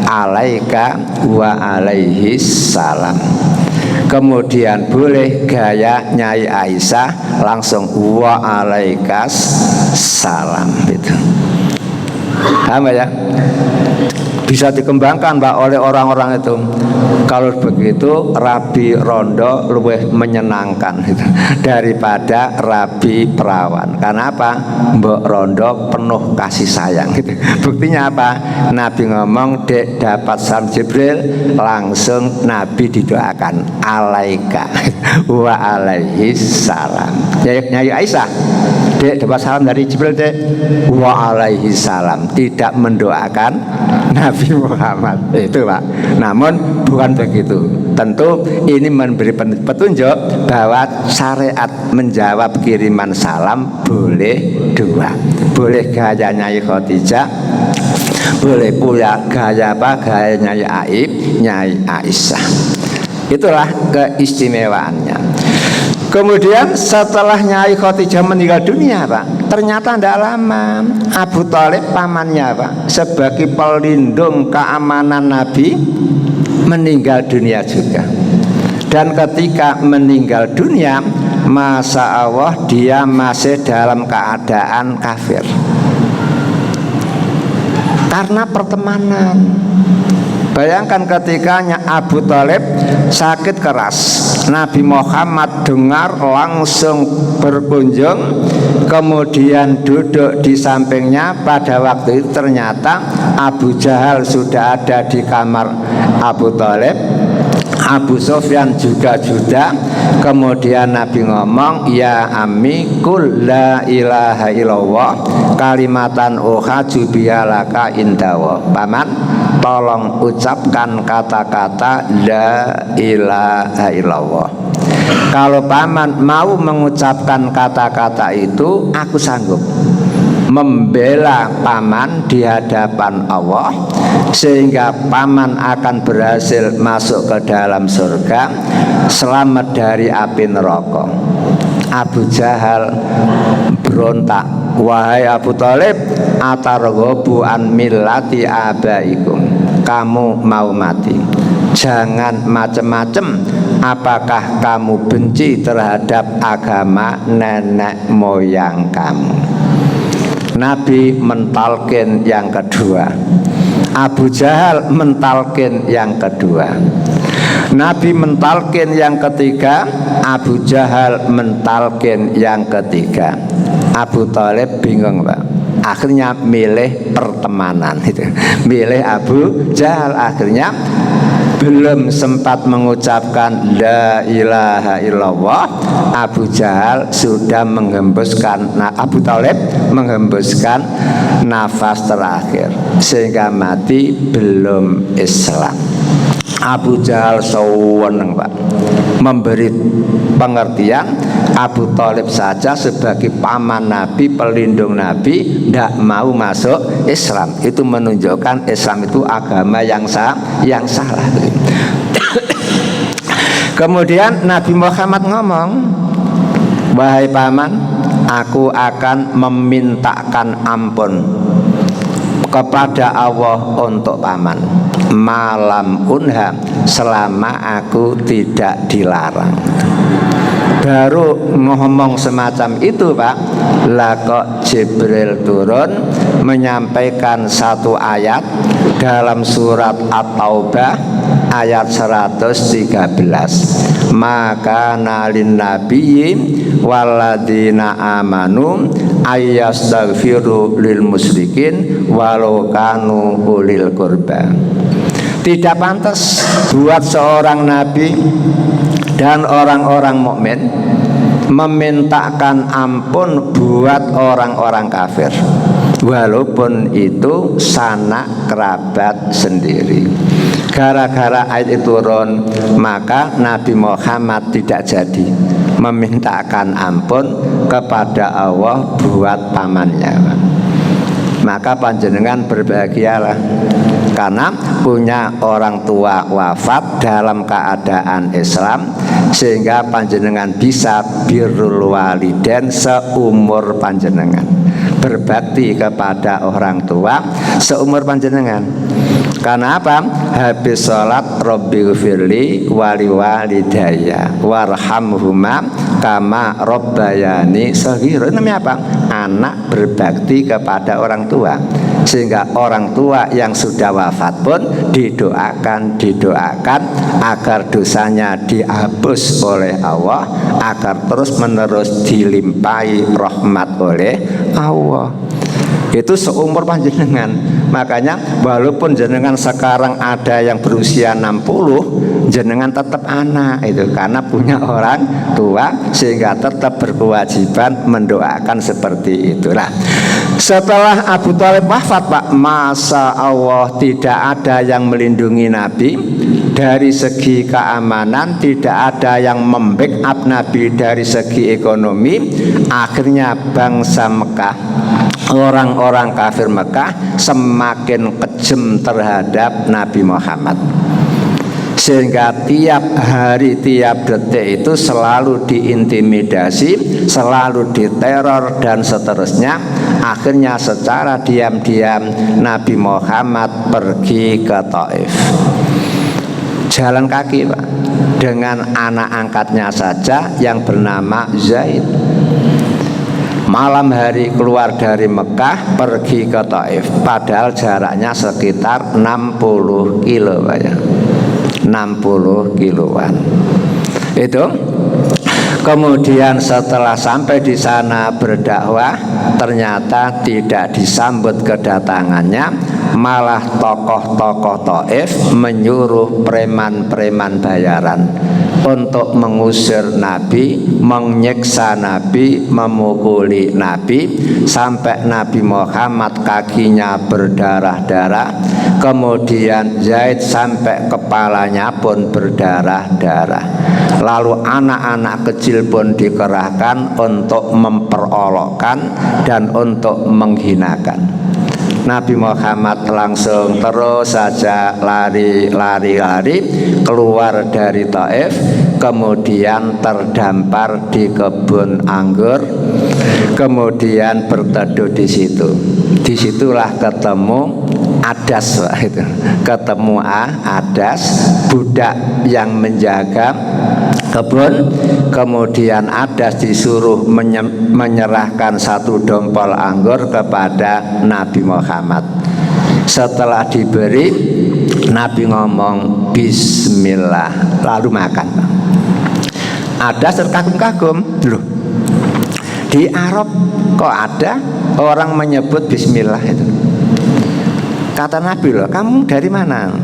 alaika wa alaihis salam. Kemudian boleh gaya Nyai Aisyah, langsung wa alaikas salam itu. Paham ya? Bisa dikembangkan, Pak, oleh orang-orang itu. Kalau begitu Rabi Rondo lebih menyenangkan gitu, daripada Rabi Perawan. Karena apa? Mbok Rondo penuh kasih sayang gitu. Buktinya apa? Nabi ngomong, dek, dapat salam Jibril, langsung Nabi didoakan, alaika wa alaihis salam. Nyai Aisyah, dek, dapat salam dari Jibril, dek, wa alaihis salam. Tidak mendoakan Nabi Muhammad itu, Pak. Namun bukan begitu. Tentu ini memberi petunjuk bahwa syariat menjawab kiriman salam boleh dua. Boleh gaya Nyai Khadijah, boleh pula gaya Gaya Nyai Aisyah. Itulah keistimewaannya. Kemudian setelah Nyai Khadijah meninggal dunia, Pak, ternyata tidak lama Abu Thalib pamannya, Pak, sebagai pelindung keamanan Nabi, meninggal dunia juga. Dan ketika meninggal dunia, Masya Allah, dia masih dalam keadaan kafir karena pertemanan. Bayangkan ketika Abu Thalib sakit keras, Nabi Muhammad dengar, langsung berkunjung, kemudian duduk di sampingnya. Pada waktu itu ternyata Abu Jahal sudah ada di kamar Abu Thalib, Abu Sufyan juga sudah. Kemudian Nabi ngomong, ya ammi kul la ilaha illallah kalimatan uhaju bihalaka indawa. Paman, tolong ucapkan kata-kata la ilaha illallah. Kalau paman mau mengucapkan kata-kata itu, aku sanggup membela paman di hadapan Allah, sehingga paman akan berhasil masuk ke dalam surga, selamat dari api neraka. Abu Jahal berontak, wahai Abu Thalib, atarghabu an millati abaikum, kamu mau mati, jangan macem-macem. Apakah kamu benci terhadap agama nenek moyang kamu? Nabi mentalkin yang kedua, Abu Jahal mentalkin yang kedua, Nabi mentalkin yang ketiga, Abu Jahal mentalkin yang ketiga. Abu Thalib bingung, Pak. Akhirnya milih pertemanan itu, milih Abu Jahal. Akhirnya belum sempat mengucapkan la ilaha illallah, Abu Jahal sudah menghembuskan, Abu Thalib menghembuskan nafas terakhir, sehingga mati belum Islam. Abu Jahal seweneng Pak, memberi pengertian Abu Thalib saja sebagai paman Nabi, pelindung Nabi, tidak mau masuk Islam. Itu menunjukkan Islam itu agama yang salah. Kemudian Nabi Muhammad ngomong, wahai paman, aku akan memintakan ampun kepada Allah untuk paman malam unha, selama aku tidak dilarang. Baru ngomong semacam itu Pak, lah kok Jibril turun menyampaikan satu ayat dalam surat At-Taubah ayat 113. Maka nalin nabiyyin waladina amanu ayyastaghfiru lil musyrikin walau kanu ulil qurba. Tidak pantas buat seorang nabi dan orang-orang mukmin memintakan ampun buat orang-orang kafir, walaupun itu sanak kerabat sendiri. Gara-gara ayat itu turun, maka Nabi Muhammad tidak jadi memintakan ampun kepada Allah buat pamannya. Maka panjenengan berbahagialah karena punya orang tua wafat dalam keadaan Islam, sehingga panjenengan bisa birrul walidain seumur panjenengan, berbakti kepada orang tua seumur panjenengan. Karena apa? Habis sholat Rabbi ghfirli wali walidayya warhamhuma kama rabbayani shaghira. Namanya apa? Anak berbakti kepada orang tua, sehingga orang tua yang sudah wafat pun didoakan agar dosanya dihapus oleh Allah, agar terus menerus dilimpahi rahmat oleh Allah. Itu seumur panjenengan. Makanya walaupun jenengan sekarang ada yang berusia 60, jenengan tetap anak itu, karena punya orang tua, sehingga tetap berkewajiban mendoakan seperti itulah. Setelah Abu Thalib wafat Pak, masa Allah tidak ada yang melindungi Nabi dari segi keamanan, tidak ada yang membackup Nabi dari segi ekonomi. Akhirnya bangsa Mekah, orang-orang kafir Mekah semakin kejam terhadap Nabi Muhammad, sehingga tiap hari, tiap detik itu selalu diintimidasi, selalu diteror dan seterusnya. Akhirnya secara diam-diam Nabi Muhammad pergi ke Taif, jalan kaki Pak, dengan anak angkatnya saja yang bernama Zaid. Malam hari keluar dari Mekah pergi ke Taif, padahal jaraknya sekitar 60 kilo Pak ya. 60 kiloan. Itu kemudian setelah sampai di sana berdakwah, ternyata tidak disambut kedatangannya, malah tokoh-tokoh Taif menyuruh preman-preman bayaran untuk mengusir Nabi, menyiksa Nabi, memukuli Nabi, sampai Nabi Muhammad kakinya berdarah-darah. Kemudian Zaid sampai kepalanya pun berdarah-darah. Lalu anak-anak kecil pun dikerahkan untuk memperolokkan dan untuk menghinakan. Nabi Muhammad langsung terus saja lari keluar dari Taif, kemudian terdampar di kebun anggur, kemudian berteduh di situ. Disitulah ketemu Adas, itu ketemu Adas, budak yang menjaga kebun. Kemudian Adas disuruh menyerahkan satu dompol anggur kepada Nabi Muhammad. Setelah diberi, Nabi ngomong bismillah, lalu makan. Adas terkagum-kagum, loh, di Arab kok ada orang menyebut bismillah itu. Kata Nabi, loh, kamu dari mana?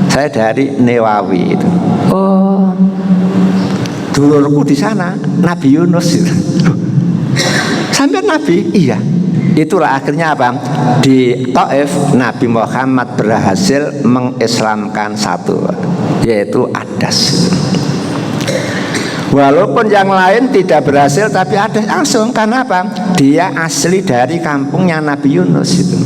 Saya dari Newawi itu. Oh, dulurku di sana, Nabi Yunus itu. Sampai Nabi, iya. Itulah akhirnya apa? Di Taif Nabi Muhammad berhasil mengislamkan satu. yaitu adas. Walaupun yang lain tidak berhasil, tapi adas langsung. Karena apa? Dia asli dari kampungnya Nabi Yunus itu.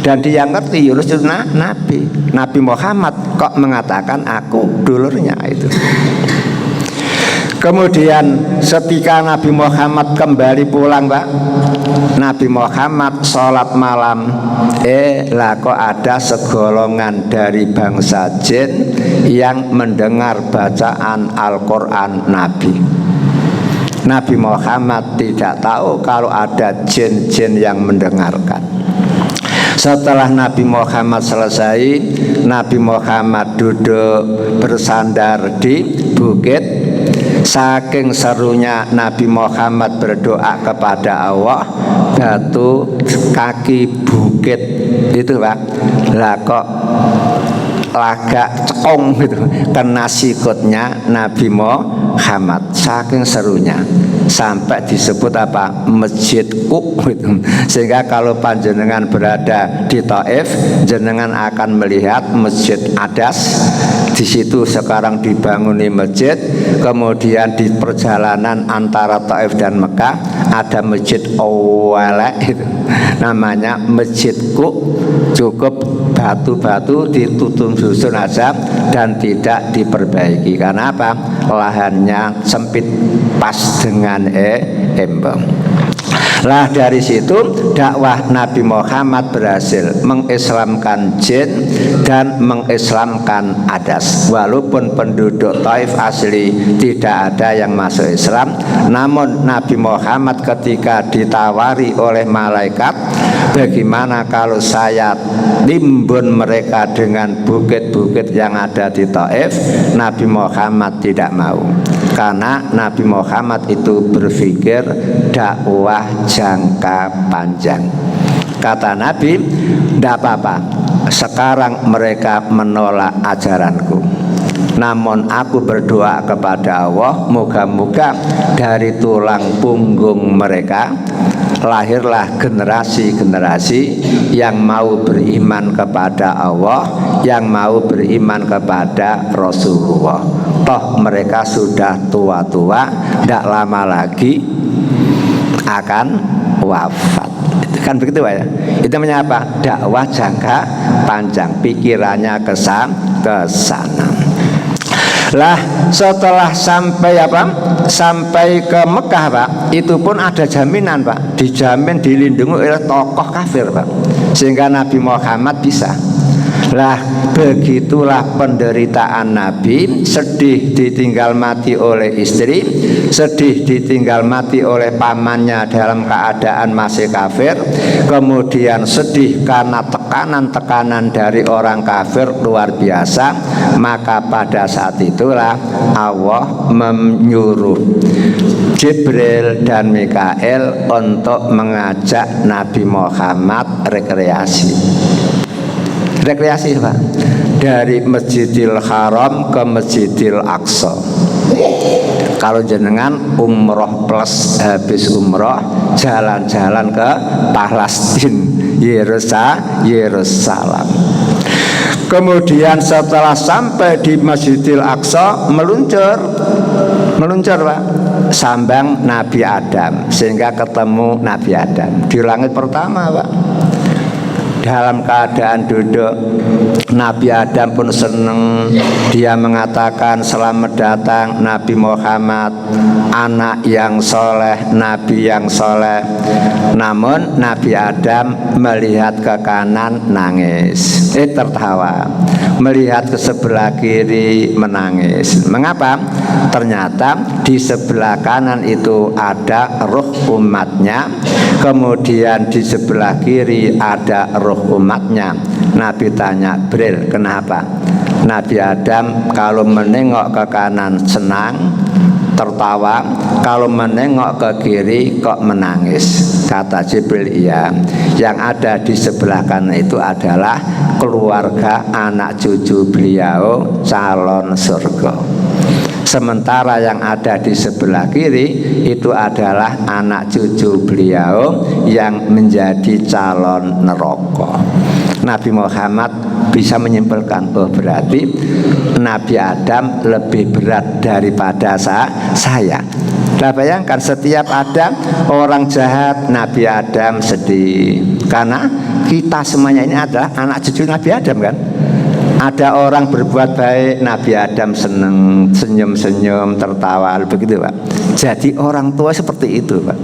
Dan dia ngerti Yunus itu nabi. Nabi Muhammad kok mengatakan aku dulurnya itu. Kemudian ketika Nabi Muhammad kembali pulang, Pak, Nabi Muhammad sholat malam. Lah kok ada segolongan dari bangsa jin yang mendengar bacaan Al-Quran Nabi. Nabi Muhammad tidak tahu kalau ada jin-jin yang mendengarkan. Setelah Nabi Muhammad selesai, Nabi Muhammad duduk bersandar di bukit. Saking serunya Nabi Muhammad berdoa kepada Allah, batu kaki bukit itu, Pak, lah kok lagak cekong gitu kena sikutnya Nabi Muhammad. Saking serunya sampai disebut apa? Masjid Kuk gitu. Sehingga kalau panjenengan berada di Taif, jenengan akan melihat Masjid Adas. Di situ sekarang dibangun masjid. Kemudian di perjalanan antara Taif dan Mekah ada Masjid Awalek itu. Namanya Masjid Kuk. Cukup batu-batu ditutup susun aja dan tidak diperbaiki. Karena apa? Lahannya sempit pas dengan embong. Lah dari situ dakwah Nabi Muhammad berhasil mengislamkan jin dan mengislamkan adas. Walaupun penduduk Taif asli tidak ada yang masuk Islam, namun Nabi Muhammad ketika ditawari oleh malaikat, bagaimana kalau saya timbun mereka dengan bukit-bukit yang ada di Taif, Nabi Muhammad tidak mau. Karena Nabi Muhammad itu berpikir dakwah jangka panjang. Kata Nabi, tidak apa-apa, sekarang mereka menolak ajaranku, namun aku berdoa kepada Allah, moga-moga dari tulang punggung mereka lahirlah generasi-generasi yang mau beriman kepada Allah, yang mau beriman kepada Rasulullah. Toh mereka sudah tua-tua, tidak lama lagi akan wafat. Kan begitu, Pak ya? Itu namanya apa? Dakwah jangka panjang, pikirannya ke sana. Lah setelah sampai apa? Sampai ke Mekah, Pak, itu pun ada jaminan, Pak. Dijamin dilindungi oleh tokoh kafir, Pak. Sehingga Nabi Muhammad bisa. Lah begitulah penderitaan Nabi, sedih ditinggal mati oleh istri, sedih ditinggal mati oleh pamannya dalam keadaan masih kafir, kemudian sedih karena tekanan-tekanan dari orang kafir luar biasa. Maka pada saat itulah Allah menyuruh Jibril dan Mikail untuk mengajak Nabi Muhammad rekreasi, Pak, dari Masjidil Haram ke Masjidil Aqsa. Kalau jenengan umroh plus habis umroh, jalan-jalan ke Palestina, Yerusalem. Kemudian setelah sampai di Masjidil Aqsa, meluncur, Pak, sambang Nabi Adam, sehingga ketemu Nabi Adam di langit pertama, Pak. Dalam keadaan duduk, Nabi Adam pun senang. Dia mengatakan, selamat datang Nabi Muhammad, anak yang soleh, Nabi yang soleh. Namun Nabi Adam melihat ke kanan nangis, tertawa. Melihat ke sebelah kiri menangis. Mengapa? Ternyata di sebelah kanan itu ada ruh umatnya, kemudian di sebelah kiri ada ruh umatnya. Nabi tanya, Bril, kenapa? Nabi Adam kalau menengok ke kanan senang, tertawa, kalau menengok ke kiri kok menangis. Kata Jibril, iya, yang ada di sebelah kanan itu adalah keluarga anak cucu beliau calon surga. Sementara yang ada di sebelah kiri itu adalah anak cucu beliau yang menjadi calon neraka. Nabi Muhammad bisa menyimpulkan, oh berarti Nabi Adam lebih berat daripada saya. Nah bayangkan, setiap ada orang jahat, Nabi Adam sedih. Karena kita semuanya ini adalah anak cucu Nabi Adam kan. Ada orang berbuat baik, Nabi Adam seneng, senyum-senyum, tertawa, begitu Pak. Jadi orang tua seperti itu Pak.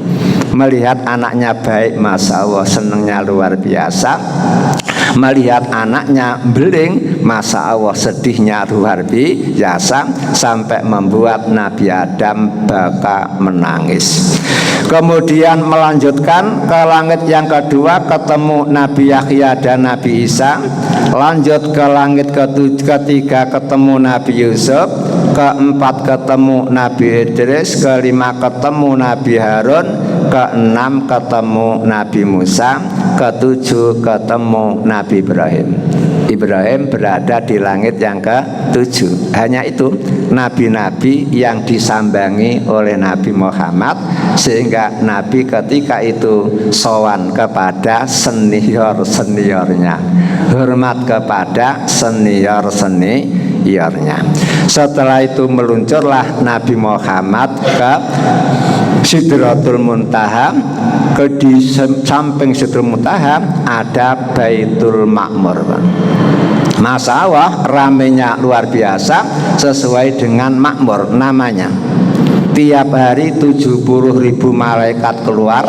Melihat anaknya baik, Masya Allah senengnya luar biasa. Melihat anaknya beling, Masya Allah sedihnya luar biasa, sampai membuat Nabi Adam baka menangis. Kemudian melanjutkan ke langit yang kedua, ketemu Nabi Yahya dan Nabi Isa. Lanjut ke langit ketiga, ketemu Nabi Yusuf. Keempat ketemu Nabi Idris. Kelima ketemu Nabi Harun. Keenam ketemu Nabi Musa. Ketujuh ketemu Nabi Ibrahim. Ibrahim berada di langit yang ke-7. Hanya itu nabi-nabi yang disambangi oleh Nabi Muhammad, sehingga Nabi ketika itu sowan kepada senior-seniornya, hormat kepada senior-seniornya. Setelah itu meluncurlah Nabi Muhammad ke Sidratul Muntaha. Di samping Sidratul Muntaha ada Baitul Ma'mur. Masya Allah ramenya luar biasa, sesuai dengan makmur namanya. Tiap hari 70.000 malaikat keluar,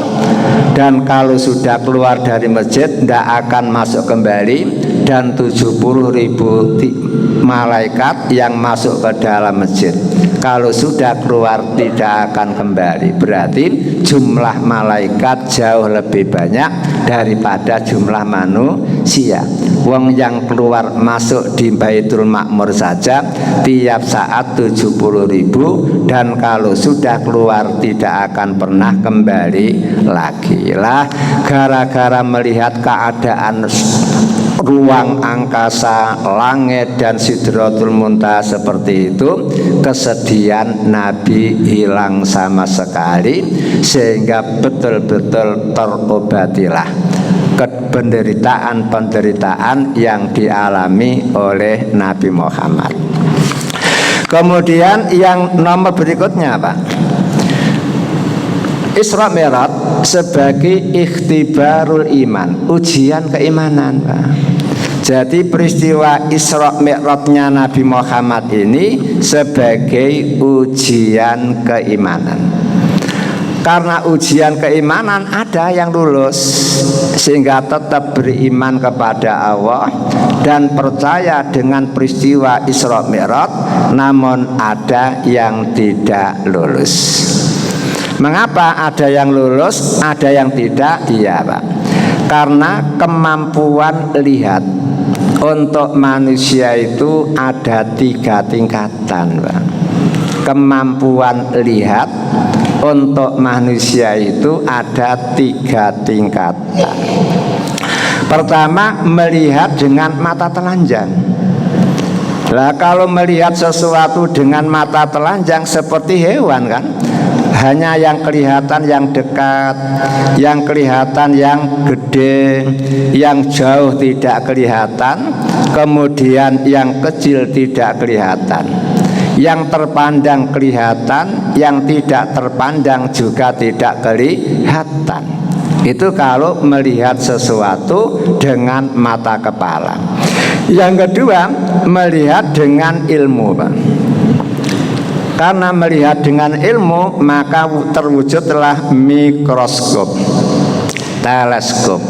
dan kalau sudah keluar dari masjid tidak akan masuk kembali, dan 70.000 malaikat yang masuk ke dalam masjid kalau sudah keluar tidak akan kembali. Berarti jumlah malaikat jauh lebih banyak daripada jumlah manusia. Wong yang keluar masuk di Baitul Ma'mur saja tiap saat 70.000, dan kalau sudah keluar tidak akan pernah kembali lagi. Lah gara-gara melihat keadaan ruang angkasa, langit dan Sidratul Muntaha seperti itu, kesedihan Nabi hilang sama sekali, sehingga betul-betul terobatilah penderitaan-penderitaan yang dialami oleh Nabi Muhammad. Kemudian yang nomor berikutnya Pak, Isra Mi'raj sebagai ikhtibarul iman, ujian keimanan Pak. Jadi peristiwa Isra Mi'rajnya Nabi Muhammad ini sebagai ujian keimanan. Karena ujian keimanan ada yang lulus, sehingga tetap beriman kepada Allah dan percaya dengan peristiwa Isra Mi'raj, namun ada yang tidak lulus. Mengapa ada yang lulus, ada yang tidak? Iya Pak, karena kemampuan lihat untuk manusia itu ada 3 tingkatan Pak. Kemampuan lihat untuk manusia itu ada 3 tingkatan. Pertama, melihat dengan mata telanjang. Lah kalau melihat sesuatu dengan mata telanjang seperti hewan kan, hanya yang kelihatan yang dekat, yang kelihatan yang gede, yang jauh tidak kelihatan, kemudian yang kecil tidak kelihatan, yang terpandang kelihatan, yang tidak terpandang juga tidak kelihatan. Itu kalau melihat sesuatu dengan mata kepala. Yang kedua, melihat dengan ilmu Pak. Karena melihat dengan ilmu, maka terwujudlah mikroskop, teleskop.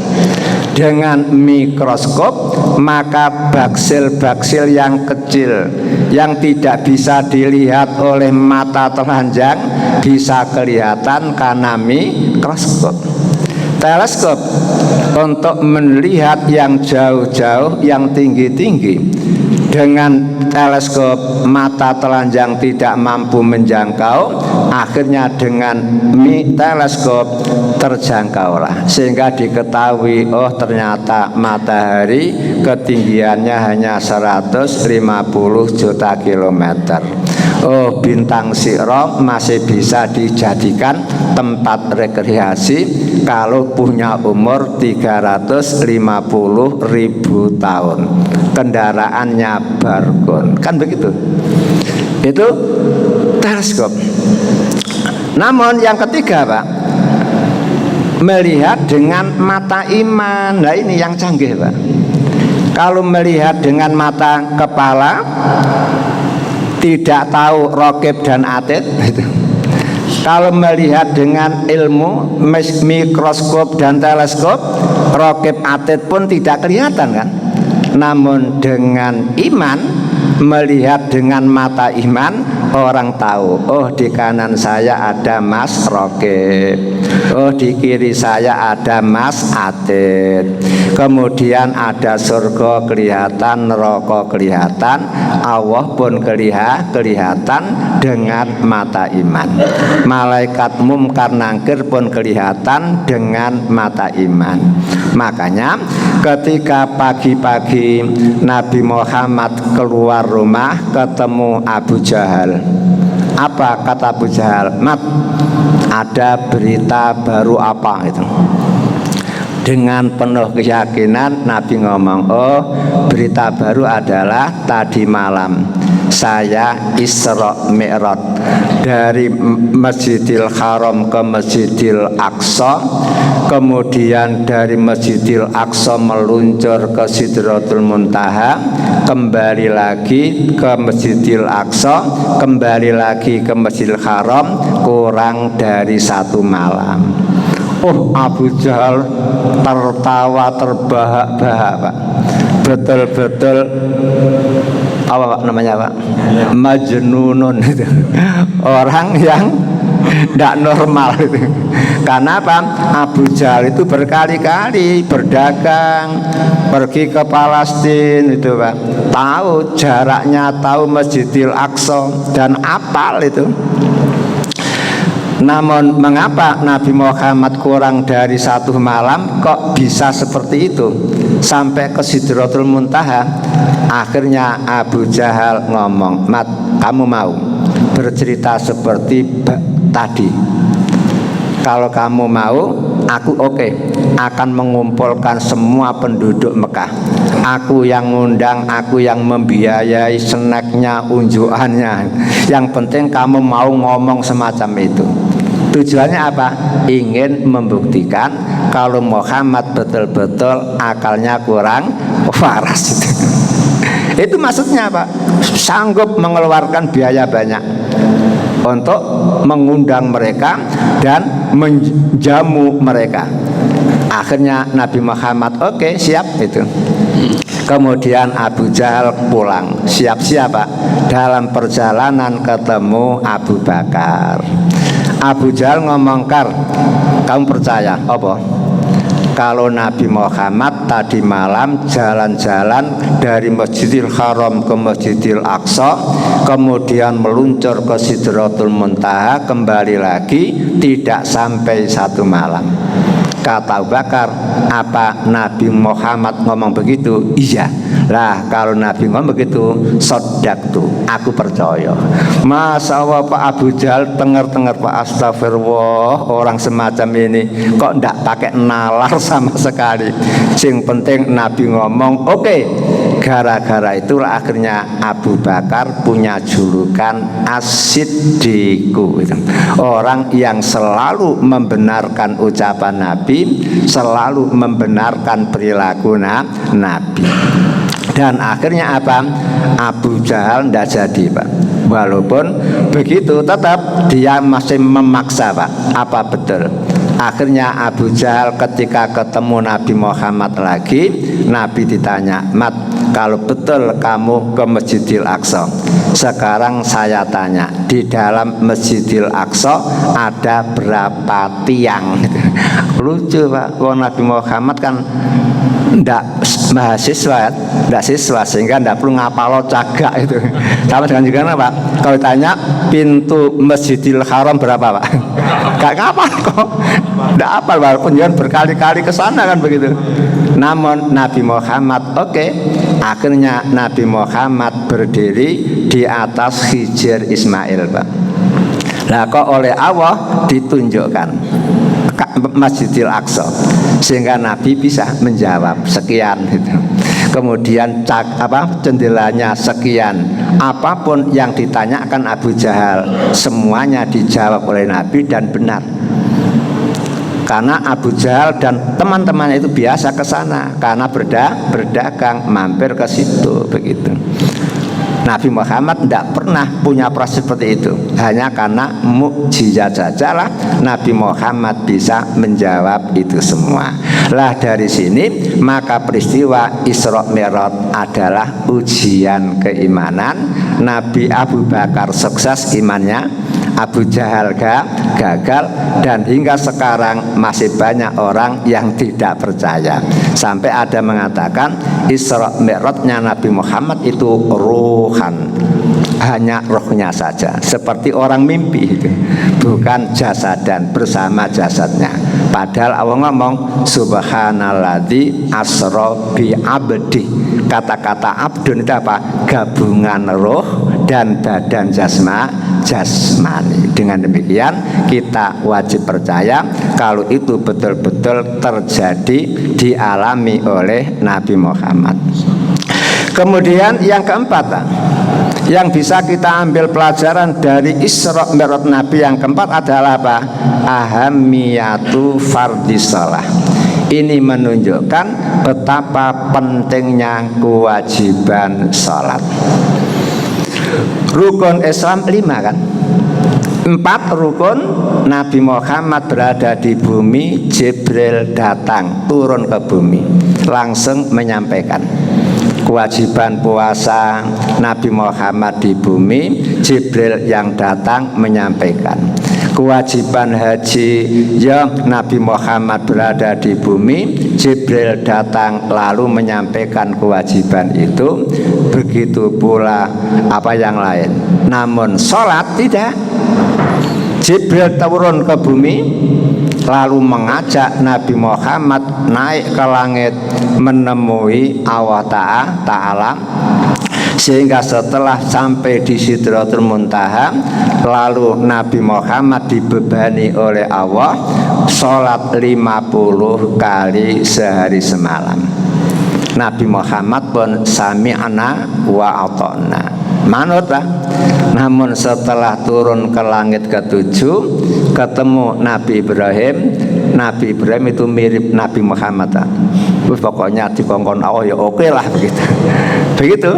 Dengan mikroskop, maka baksil-baksil yang kecil yang tidak bisa dilihat oleh mata telanjang bisa kelihatan karena mikroskop. Teleskop untuk melihat yang jauh-jauh, yang tinggi-tinggi. Dengan teleskop mata telanjang tidak mampu menjangkau, akhirnya dengan teleskop terjangkaulah, sehingga diketahui oh ternyata matahari ketinggiannya hanya 150 juta kilometer. Oh, Bintang Siro masih bisa dijadikan tempat rekreasi kalau punya umur 350.000 tahun. Kendaraannya bargon, kan begitu. Itu teleskop. Namun yang ketiga, Pak, melihat dengan mata iman. Nah, ini yang canggih, Pak. Kalau melihat dengan mata kepala, tidak tahu raqib dan atid gitu. Kalau melihat dengan ilmu mikroskop dan teleskop, raqib atid pun tidak kelihatan kan. Namun dengan iman, melihat dengan mata iman, orang tahu, oh di kanan saya ada Mas Raqib, oh di kiri saya ada Mas Atid. Kemudian ada surga kelihatan, neraka kelihatan, Allah pun kelihatan dengan mata iman. Malaikat Munkar Nakir pun kelihatan dengan mata iman. Makanya ketika pagi-pagi Nabi Muhammad keluar rumah ketemu Abu Jahal, apa kata Abu Jahal? Mat, ada berita baru apa itu? Dengan penuh keyakinan Nabi ngomong, oh berita baru adalah tadi malam saya Isra Mi'raj dari Masjidil Haram ke Masjidil Aqsa, kemudian dari Masjidil Aqsa meluncur ke Sidratul Muntaha, kembali lagi ke Masjidil Aqsa, kembali lagi ke Masjidil Haram, kurang dari 1 malam. Oh, Abu Jahal tertawa terbahak-bahak, Pak. Betul-betul apa Pak namanya, Pak? Majnunun itu. Orang yang tidak normal itu. Karena apa? Abu Jahal itu berkali-kali berdagang, pergi ke Palestina itu, Pak. Tahu jaraknya, tahu Masjidil Aqsa dan apal itu. Namun mengapa Nabi Muhammad kurang dari 1 malam kok bisa seperti itu sampai ke Sidratul Muntaha? Akhirnya Abu Jahal ngomong, Mat, kamu mau bercerita seperti tadi? Kalau kamu mau, aku oke, akan mengumpulkan semua penduduk Mekah. Aku yang ngundang, aku yang membiayai snacknya, unjukannya. Yang penting kamu mau ngomong semacam itu. Tujuannya apa? Ingin membuktikan kalau Muhammad betul-betul akalnya kurang waras itu. Itu maksudnya apa? Sanggup mengeluarkan biaya banyak untuk mengundang mereka dan menjamu mereka. Akhirnya Nabi Muhammad oke, siap itu. Kemudian Abu Jahal pulang, siap-siap, Pak. Dalam perjalanan ketemu Abu Bakar. Abu Jahal ngomong, Kar, kamu percaya apa? Kalau Nabi Muhammad tadi malam jalan-jalan dari Masjidil Haram ke Masjidil Aqsa, kemudian meluncur ke Sidratul Muntaha, kembali lagi tidak sampai 1 malam. Kata Abu Bakar, apa Nabi Muhammad ngomong begitu? Iya. Lah kalau Nabi ngomong begitu, sodaktu, aku percaya. Masa Allah Pak Abu Jahal tenger-tenger, Pak, astagfirullah, orang semacam ini kok ndak pakai nalar sama sekali. Sing penting Nabi ngomong oke. Gara-gara itulah akhirnya Abu Bakar punya julukan As-Siddiqu, orang yang selalu membenarkan ucapan Nabi, selalu membenarkan perilaku Nabi. Dan akhirnya apa? Abu Jahal tidak jadi, Pak. Walaupun begitu tetap dia masih memaksa, Pak. Apa betul? Akhirnya Abu Jahal ketika ketemu Nabi Muhammad lagi, Nabi ditanya, Mat, kalau betul kamu ke Masjidil Aqsa, sekarang saya tanya, di dalam Masjidil Aqsa ada berapa tiang? Lucu, Pak. Nabi Muhammad kan ndak mahasiswa, ndak siswa, sehingga ndak perlu ngapalo cagak itu. Sama dengan juga Pak, kalau tanya pintu Masjidil Haram berapa, Pak? Gak ngapal kok, ndak apal, walaupun jangan berkali-kali ke sana kan begitu. Namun Nabi Muhammad akhirnya Nabi Muhammad berdiri di atas Hijr Ismail, Pak. Lah kok oleh Allah ditunjukkan Masjidil Aqsa sehingga Nabi bisa menjawab sekian gitu. Kemudian jendelanya sekian, apapun yang ditanyakan Abu Jahal semuanya dijawab oleh Nabi dan benar. Karena Abu Jahal dan teman-teman itu biasa ke sana karena berdagang mampir ke situ begitu. Nabi Muhammad tidak pernah punya proses seperti itu. Hanya karena mukjizat sajalah Nabi Muhammad bisa menjawab itu semua. Lah dari sini maka peristiwa Isra Mi'raj adalah ujian keimanan. Nabi Abu Bakar sukses imannya, Abu Jahal gagal, dan hingga sekarang masih banyak orang yang tidak percaya. Sampai ada mengatakan Isra Mi'rajnya Nabi Muhammad itu ruhan, hanya rohnya saja, seperti orang mimpi itu, bukan jasadan bersama jasadnya. Padahal Allah ngomong Subhanalladzi asra bi abdi. Kata-kata abdun itu apa? Gabungan roh dan badan jasmani. Dengan demikian kita wajib percaya kalau itu betul-betul terjadi, dialami oleh Nabi Muhammad. Kemudian yang keempat, yang bisa kita ambil pelajaran dari Isra Mi'raj Nabi yang keempat adalah apa? Ahamiyatu fardhis shalah. Ini menunjukkan betapa pentingnya kewajiban salat. Rukun Islam 5 kan? 4 rukun. Nabi Muhammad berada di bumi, Jibril datang turun ke bumi, langsung menyampaikan. Kewajiban puasa, Nabi Muhammad di bumi, Jibril yang datang menyampaikan. Kewajiban haji, ya Nabi Muhammad berada di bumi, Jibril datang lalu menyampaikan kewajiban itu. Begitu pula apa yang lain. Namun sholat tidak. Jibril turun ke bumi lalu mengajak Nabi Muhammad naik ke langit menemui Allah Ta'ala, sehingga setelah sampai di Sidratul Muntaha lalu Nabi Muhammad dibebani oleh Allah sholat 50 kali sehari semalam. Nabi Muhammad pun sami'na wa ata'na, manutlah. Namun setelah turun ke langit ke-7 ketemu Nabi Ibrahim. Nabi Ibrahim itu mirip Nabi Muhammad. Pokoknya dikongkon Allah ya oke lah begitu. Begitu.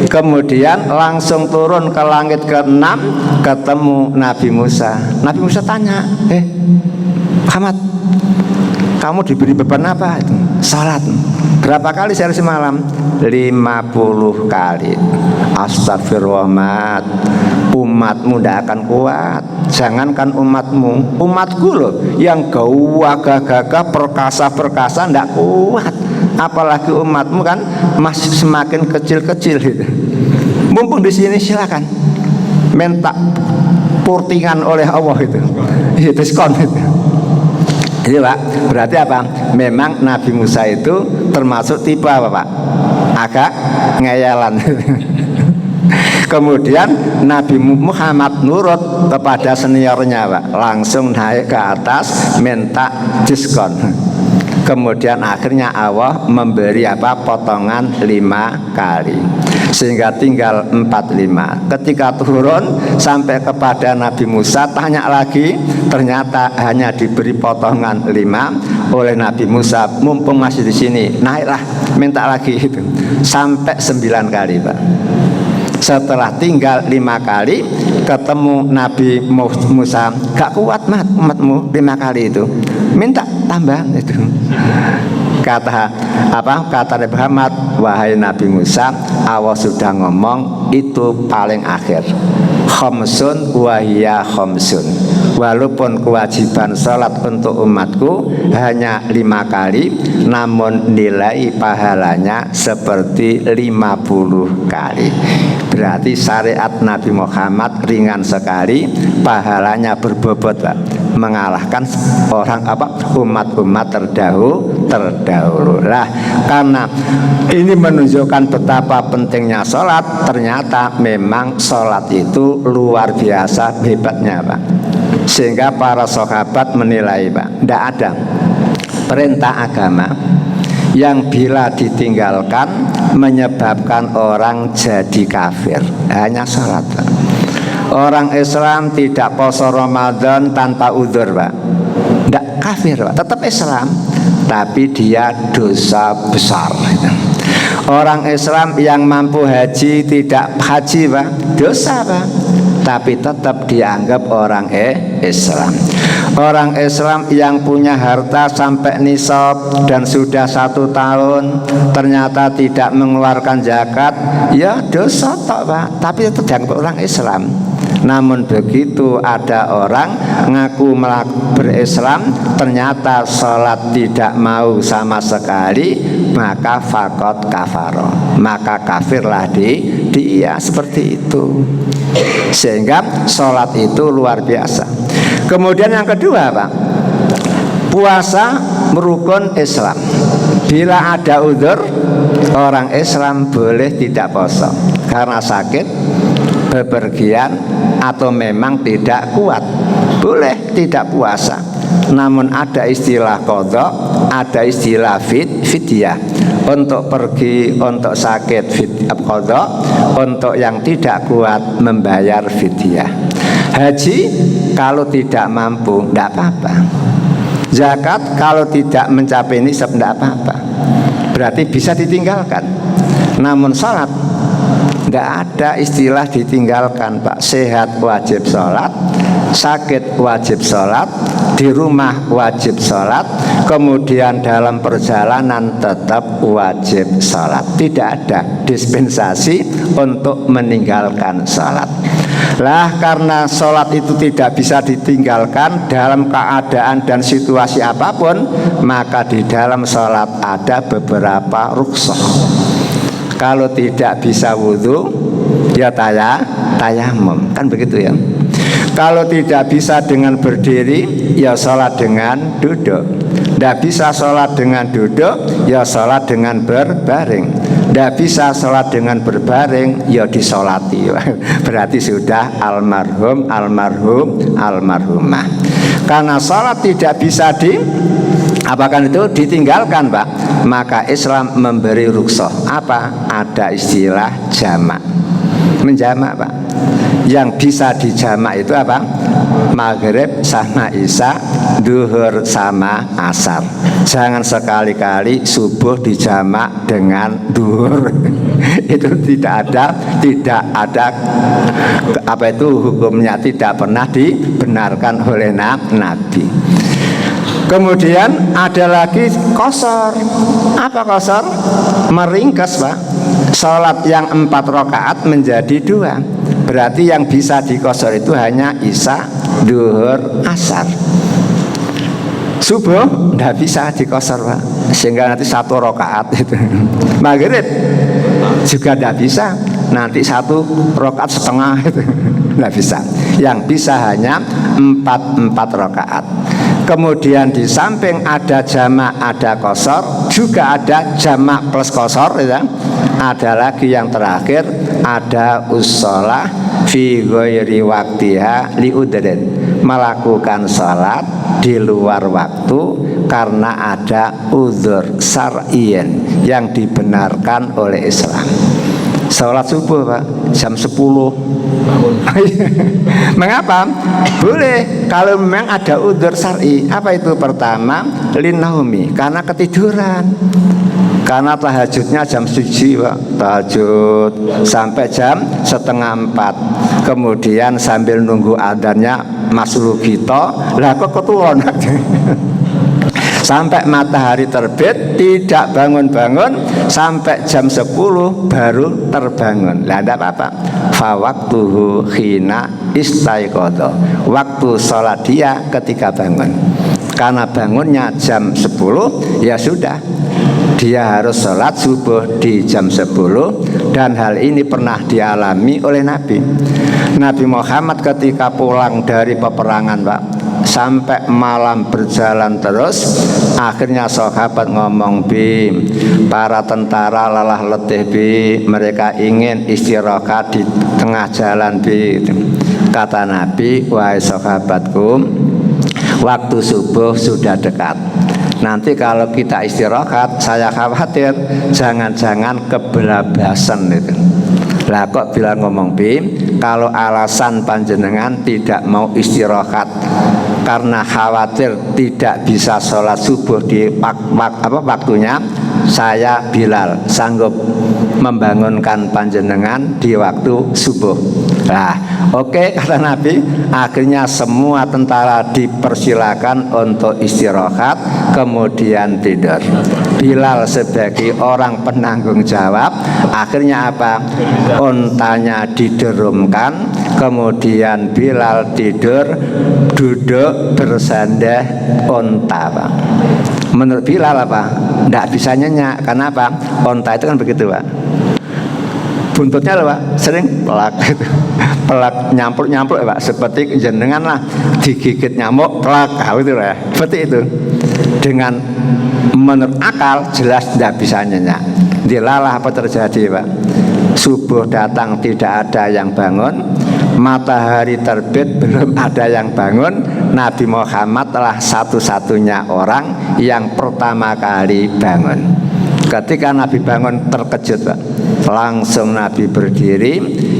Kemudian langsung turun ke langit ke-6 ketemu Nabi Musa. Nabi Musa tanya, Muhammad, kamu diberi beban apa? Salat. Berapa kali sehari semalam? 50 kali. Astagfirullah, umatmu tidak akan kuat. Jangankan umatmu, umatku loh yang gagah-gagah perkasa-perkasa tidak kuat. Apalagi umatmu kan masih semakin kecil-kecil gitu. Mumpung di sini silakan minta purtingan oleh Allah itu diskon itu. Jadi Pak, berarti apa? Memang Nabi Musa itu termasuk tipe apa Pak? Agak ngeyalan. Kemudian Nabi Muhammad nurut kepada seniornya Pak, langsung naik ke atas minta diskon. Kemudian akhirnya Allah memberi apa? Potongan 5 kali, sehingga tinggal 45. Ketika turun sampai kepada Nabi Musa, tanya lagi, ternyata hanya diberi potongan 5 oleh Nabi Musa. Mumpung masih di sini, naiklah minta lagi itu sampai 9 kali Pak. Setelah tinggal 5 kali ketemu Nabi Musa, gak kuat mat umatmu 5 kali itu, minta tambah itu. Kata Nabi Muhammad, wahai Nabi Musa, Allah sudah ngomong itu paling akhir. Khamsun wahiyya khamsun. Walaupun kewajiban salat untuk umatku hanya 5 kali, namun nilai pahalanya seperti 50 kali. berarti syariat Nabi Muhammad ringan sekali, pahalanya berbobot Pak, mengalahkan orang umat-umat terdahulu. Lah karena ini menunjukkan betapa pentingnya sholat, ternyata memang sholat itu luar biasa hebatnya Pak, sehingga para sahabat menilai Pak, tidak ada perintah agama yang bila ditinggalkan menyebabkan orang jadi kafir, hanya sholat Pak. Orang Islam tidak puasa Ramadan tanpa udzur Pak, tidak kafir Pak, tetap Islam, tapi dia dosa besar. Orang Islam yang mampu haji tidak haji Pak, dosa Pak, tapi tetap dianggap orang Islam. Orang Islam yang punya harta sampai nisab dan sudah 1 tahun ternyata tidak mengeluarkan zakat, ya dosa tok Pak, tapi tetap dianggap orang Islam. Namun begitu ada orang ngaku berislam, ternyata sholat tidak mau sama sekali, maka fakot kafaro, maka kafirlah dia, seperti itu. Sehingga sholat itu luar biasa. Kemudian yang kedua Pak, puasa merukun Islam. Bila ada udzur, orang Islam boleh tidak puasa karena sakit, bepergian, atau memang tidak kuat, boleh tidak puasa. Namun ada istilah qadha, ada istilah fidyah. Untuk pergi, untuk sakit qadha, untuk yang tidak kuat membayar fidyah. Haji kalau tidak mampu tidak apa-apa. Zakat kalau tidak mencapai nisab tidak apa-apa, berarti bisa ditinggalkan. Namun salat tidak ada istilah ditinggalkan Pak. Sehat wajib sholat, sakit wajib sholat, di rumah wajib sholat, kemudian dalam perjalanan tetap wajib sholat. Tidak ada dispensasi untuk meninggalkan sholat. Lah karena sholat itu tidak bisa ditinggalkan dalam keadaan dan situasi apapun, maka di dalam sholat ada beberapa rukhsah. Kalau tidak bisa wudhu, ya tayamum, kan begitu ya. Kalau tidak bisa dengan berdiri, ya sholat dengan duduk. Tidak bisa sholat dengan duduk, ya sholat dengan berbaring. Tidak bisa sholat dengan berbaring, ya disolati. Berarti sudah almarhumah. Karena sholat tidak bisa ditinggalkan Pak, maka Islam memberi rukhsah. Apa? Ada istilah jamak, menjamak Pak. Yang bisa dijamak itu apa? Maghrib sama isya, duhur sama asar. Jangan sekali-kali subuh dijamak dengan duhur. Itu tidak ada hukumnya, tidak pernah dibenarkan oleh Nabi. Kemudian ada lagi qashar. Apa qashar? Meringkas Pak. Salat yang 4 rakaat menjadi 2. Berarti yang bisa diqashar itu hanya isya, duhur, asar. Subuh tidak bisa diqashar Pak, sehingga nanti 1 rakaat itu. Maghrib juga tidak bisa, nanti 1 rakaat setengah itu tidak bisa. Yang bisa hanya 4 rakaat. Kemudian di samping ada jamak, ada qashar, juga ada jamak plus qashar ya. Ada lagi yang terakhir, ada usholah fi ghairi waqtiha li udrin, melakukan salat di luar waktu karena ada udzur syar'iyyin yang dibenarkan oleh Islam. Salat subuh Pak jam 10. Mengapa? Boleh kalau memang ada udzur syar'i. Apa itu? Pertama, linnaumi, karena ketiduran. Karena tahajudnya jam 7 Pak, tahajud sampai jam 3:30. Kemudian sambil nunggu adzannya masuk kita, lah kok ketuon. Sampai matahari terbit tidak bangun-bangun, sampai jam 10 baru terbangun. Lah tidak apa-apa. Fa waqtuhu khina istaiqadha. Waktu sholat dia ketika bangun. Karena bangunnya jam 10, ya sudah, dia harus sholat subuh di jam 10. Dan hal ini pernah dialami oleh Nabi Muhammad ketika pulang dari peperangan, Pak, sampai malam berjalan terus. Akhirnya sahabat ngomong, "Bi, para tentara lelah letih, Bi, mereka ingin istirahat di tengah jalan, Bi." Kata Nabi, "Wahai sahabatku, waktu subuh sudah dekat. Nanti kalau kita istirahat, saya khawatir jangan-jangan kebelabasan itu." Lah kok bilang ngomong, "Bi, kalau alasan panjenengan tidak mau istirahat karena khawatir tidak bisa sholat subuh di waktunya, saya Bilal sanggup membangunkan panjenengan di waktu subuh." Nah, oke, kata Nabi. Akhirnya semua tentara dipersilakan untuk istirahat, kemudian tidur. Bilal sebagai orang penanggung jawab, akhirnya apa? Ontanya diderumkan, kemudian Bilal tidur duduk bersandar onta, Pak. Menurut Bilal apa? Tidak bisa nyenyak. Karena apa? Onta itu kan begitu, Pak. Buntutnya loh, Pak, sering pelak gitu. Pelak nyampuk-nyampuk ya, Pak, seperti jenengan lah digigit nyamuk pelak, gitu ya. Seperti itu. Dengan menurut akal jelas tidak bisa nyenyak. Dilalah apa terjadi, Pak? Subuh datang tidak ada yang bangun, matahari terbit belum ada yang bangun. Nabi Muhammad telah satu-satunya orang yang pertama kali bangun. Ketika Nabi bangun terkejut, Pak. Langsung Nabi berdiri.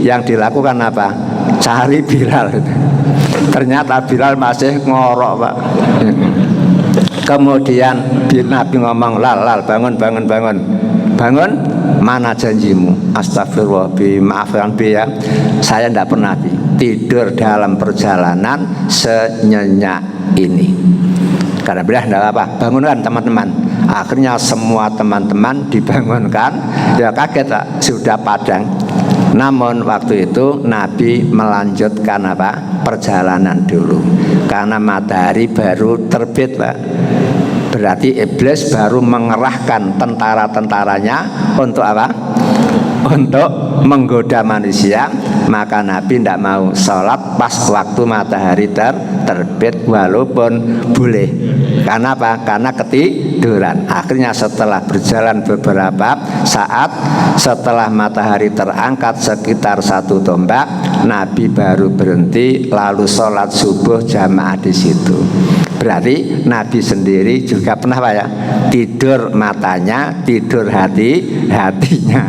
Yang dilakukan apa? Cari Bilal. Ternyata Bilal masih ngorok, Pak. Kemudian Nabi ngomong, lal, bangun. Bangun, mana janjimu? Astagfirullah, Bi, maafkan Bi ya, saya tidak pernah, Bi, tidur dalam perjalanan senyenyak ini. Karena bilang tidak apa, bangunkan teman-teman. Akhirnya semua teman-teman dibangunkan. Ya kaget, Pak, sudah padang. Namun waktu itu Nabi melanjutkan apa? Perjalanan dulu. Karena matahari baru terbit, Pak. Berarti iblis baru mengerahkan tentara-tentaranya untuk apa? Untuk menggoda manusia. Maka Nabi tidak mau sholat pas waktu matahari terbit, walaupun boleh. Karena apa? Karena ketiduran. Akhirnya setelah berjalan beberapa saat, setelah matahari terangkat sekitar 1 tombak, Nabi baru berhenti lalu sholat subuh jamaah di situ. Berarti Nabi sendiri juga pernah, Pak, ya, tidur matanya, tidur hatinya,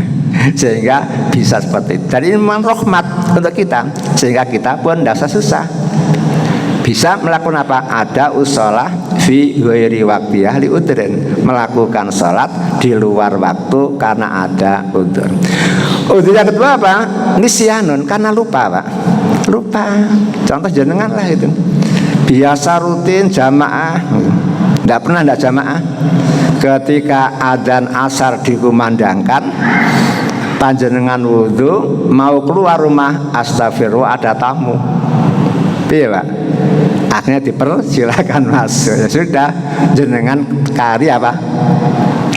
sehingga bisa seperti itu. Jadi ini memang rahmat untuk kita, sehingga kita pun tidak susah bisa melakukan apa? Ada usolah fi ghairi waqtiyah li udrin, melakukan sholat di luar waktu karena ada udzur. Udzur yang kedua apa? Nisyanun, karena lupa, Pak. Lupa. Contoh jenengan lah itu. Biasa rutin jamaah, tidak pernah tidak jamaah. Ketika adzan asar dikumandangkan, panjenengan wudhu mau keluar rumah, astagfirullah ada tamu. Iya, Pak. Akhirnya dipersilakan masuk. Ya sudah, jenengan kari apa?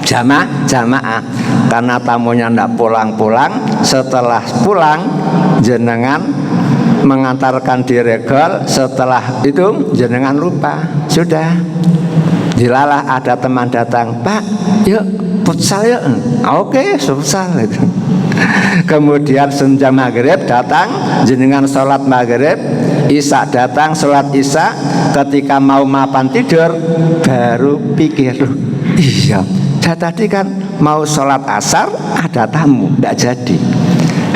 Jamaah. Karena tamunya tidak pulang-pulang. Setelah pulang, jenengan mengantarkan di regol. Setelah itu jenengan lupa. Sudah, dilalah ada teman datang, "Pak, yuk futsal yuk." Oke, futsal itu. Kemudian senja maghrib datang, jenengan sholat maghrib. Isya datang, sholat isya. Ketika mau mapan tidur, baru pikir, iya, saya tadi kan mau sholat asar, ada tamu, tidak jadi.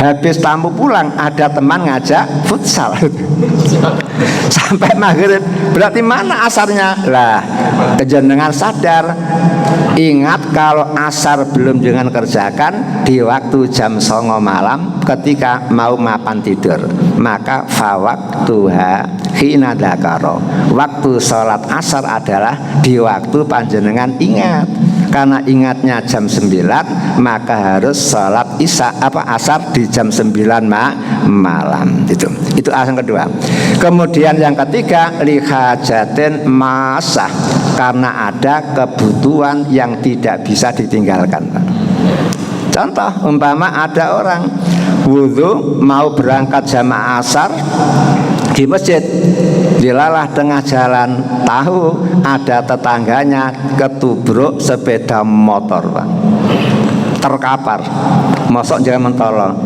Habis tamu pulang, ada teman ngajak futsal. Sampai maghrib, berarti mana asarnya? Lah, kejenengan sadar. Ingat kalau asar belum dengan kerjakan di waktu jam 09.00 malam ketika mau mapan tidur, maka fawaktuha hina dzakara. Waktu sholat asar adalah di waktu panjenengan ingat. karena ingatnya jam 9 maka harus sholat asar di jam 9 malam. Itu alasan kedua. Kemudian yang ketiga, lihajatin masah, karena ada kebutuhan yang tidak bisa ditinggalkan. Contoh, umpama ada orang wudhu mau berangkat jamaah asar di masjid, dilalah tengah jalan, tahu ada tetangganya ketubruk sepeda motor, Pak, terkapar. Mosok jangan mentolong,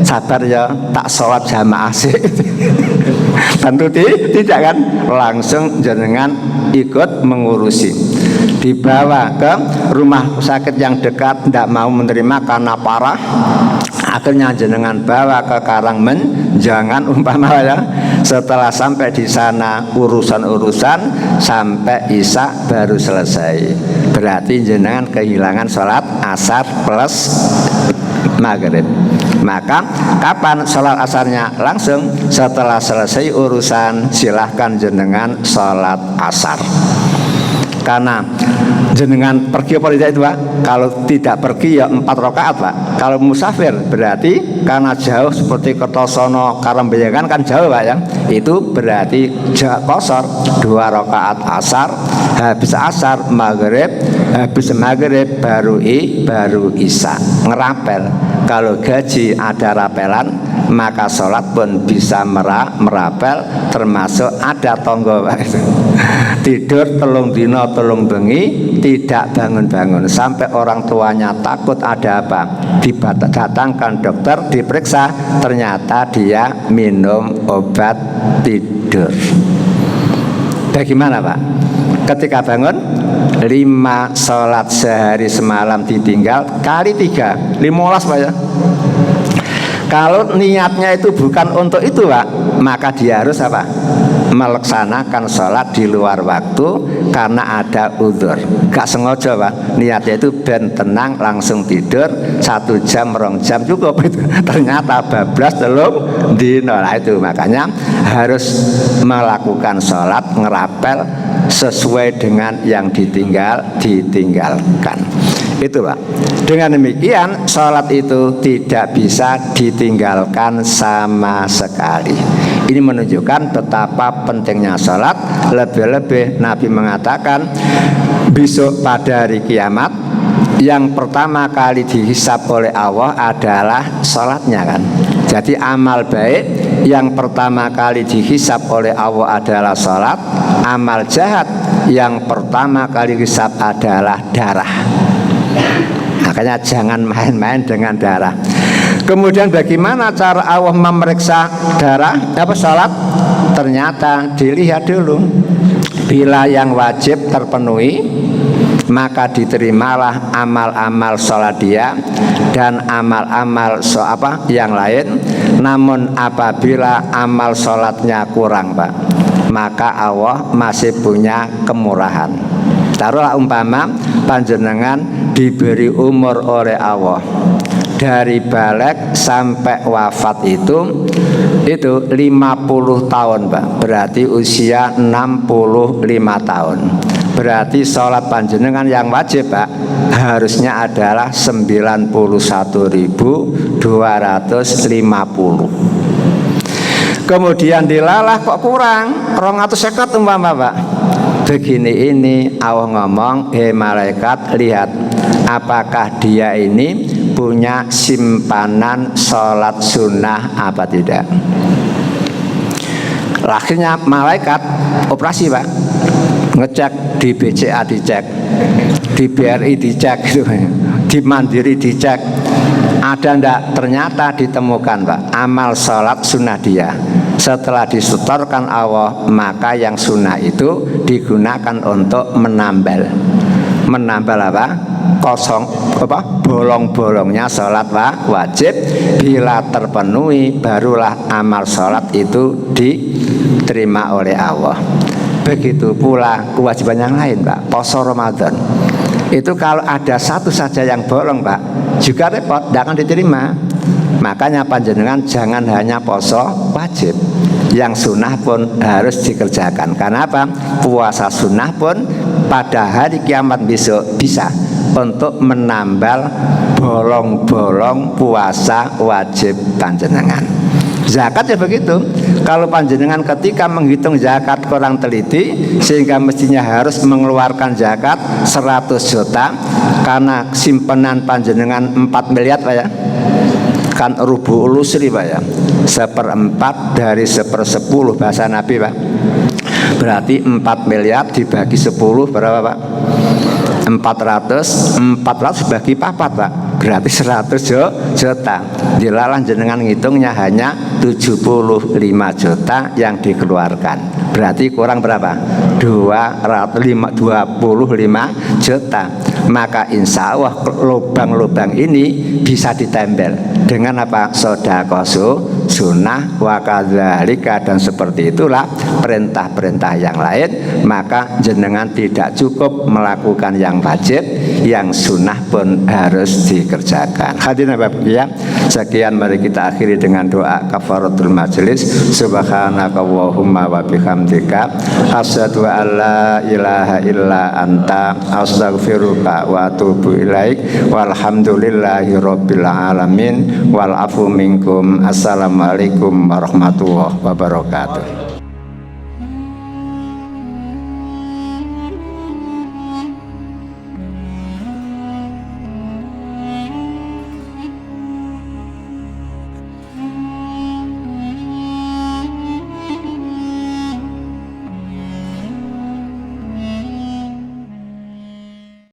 sabar ya, tak sholat jamaah sih. Tentu tidak kan, langsung jenengan ikut mengurusi, dibawa ke rumah sakit yang dekat, tidak mau menerima karena parah. Akhirnya jenengan bawa ke Karangmenjangan umpama ya. Setelah sampai di sana urusan-urusan sampai isya baru selesai. Berarti jenengan kehilangan sholat asar plus maghrib. Maka kapan sholat asarnya? Langsung setelah selesai urusan silahkan jenengan sholat asar. Karena jenengan pergi apa tidak itu, Pak? Kalau tidak pergi ya 4 rakaat, Pak. Kalau musafir berarti karena jauh seperti Kertosono, Karangmenjangan kan jauh, Pak ya. Itu berarti kosor 2 rakaat asar, habis asar maghrib, habis maghrib baru isya, ngerapel. Kalau gaji ada rapelan maka sholat pun bisa merapel, termasuk ada tonggo, Pak. Tidur telung dino telung bengi tidak bangun-bangun sampai orang tuanya takut ada apa, didatangkan dokter, diperiksa, ternyata dia minum obat tidur. Bagaimana, Pak? Ketika bangun 5 sholat sehari semalam ditinggal kali 3 15, Pak ya. Kalau niatnya itu bukan untuk itu, Pak, maka dia harus apa? Melaksanakan sholat di luar waktu karena ada udzur. Gak sengaja, Pak, niatnya itu ben tenang langsung tidur 1 jam 2 jam cukup itu. Ternyata bablas telung dino. Nah, itu makanya harus melakukan sholat ngerapel sesuai dengan yang ditinggalkan. Itu, Pak. Dengan demikian sholat itu tidak bisa ditinggalkan sama sekali. Ini menunjukkan betapa pentingnya sholat. Lebih-lebih Nabi mengatakan besok pada hari kiamat yang pertama kali dihisab oleh Allah adalah sholatnya, kan. Jadi amal baik yang pertama kali dihisab oleh Allah adalah sholat. Amal jahat yang pertama kali dihisab adalah darah. Makanya jangan main-main dengan darah. Kemudian bagaimana cara Allah memeriksa darah sholat? Ternyata dilihat dulu, bila yang wajib terpenuhi maka diterimalah amal-amal sholat dia dan amal-amal yang lain. Namun apabila amal sholatnya kurang, Pak, maka Allah masih punya kemurahan. Taruhlah umpama panjenengan diberi umur oleh Allah dari balik sampai wafat itu 50 tahun, Pak. Berarti usia 65 tahun. Berarti sholat panjenengan yang wajib, Pak, harusnya adalah 91.250. Kemudian dilalah kok kurang 250 umpama, Pak. Begini ini Allah ngomong, hei malaikat, lihat apakah dia ini punya simpanan sholat sunnah apa tidak. Akhirnya malaikat operasi, Pak, ngecek di BCA dicek, di BRI dicek, di Mandiri dicek, ada ndak? Ternyata ditemukan, Pak, amal sholat sunnah dia. Setelah disetorkan Allah, maka yang sunnah itu digunakan untuk menambal apa? Bolong-bolongnya sholat wajib. Bila terpenuhi barulah amal sholat itu diterima oleh Allah. Begitu pula kewajiban yang lain, Pak. Puasa Ramadan itu kalau ada satu saja yang bolong, Pak, juga repot, tidak akan diterima. Makanya panjenengan jangan hanya puasa wajib, yang sunnah pun harus dikerjakan. Karena apa? Puasa sunnah pun pada hari kiamat besok bisa untuk menambal bolong-bolong puasa wajib panjenengan. Zakat ya begitu. Kalau panjenengan ketika menghitung zakat kurang teliti, sehingga mestinya harus mengeluarkan zakat 100 juta karena simpanan panjenengan 4 miliar Pak ya, kan rubu'ul usri Pak ya, 1/4 dari 1/10 bahasa Nabi Pak. Berarti 4 miliar dibagi 10 berapa Pak? 400 bagi 4 Pak, berarti 100 juta. Dilalah jenengan ngitungnya hanya 75 juta yang dikeluarkan. Berarti kurang berapa? 25 juta. Maka insya Allah lubang-lubang ini bisa ditempel dengan apa? Sodaqah sunnah wa kadzalika, dan seperti itulah perintah-perintah yang lain. Maka jenengan tidak cukup melakukan yang wajib, yang sunnah pun harus dikerjakan. Hadirin Bapak ya, sekian mari kita akhiri dengan doa kafaratul majelis. Subhanakallahumma wa bihamdika asyhadu an la ilaha illa anta astaghfiruka wa atubu ilaik. Walhamdulillahi rabbil alamin wal afu minkum. Assalamualaikum warahmatullahi wabarakatuh.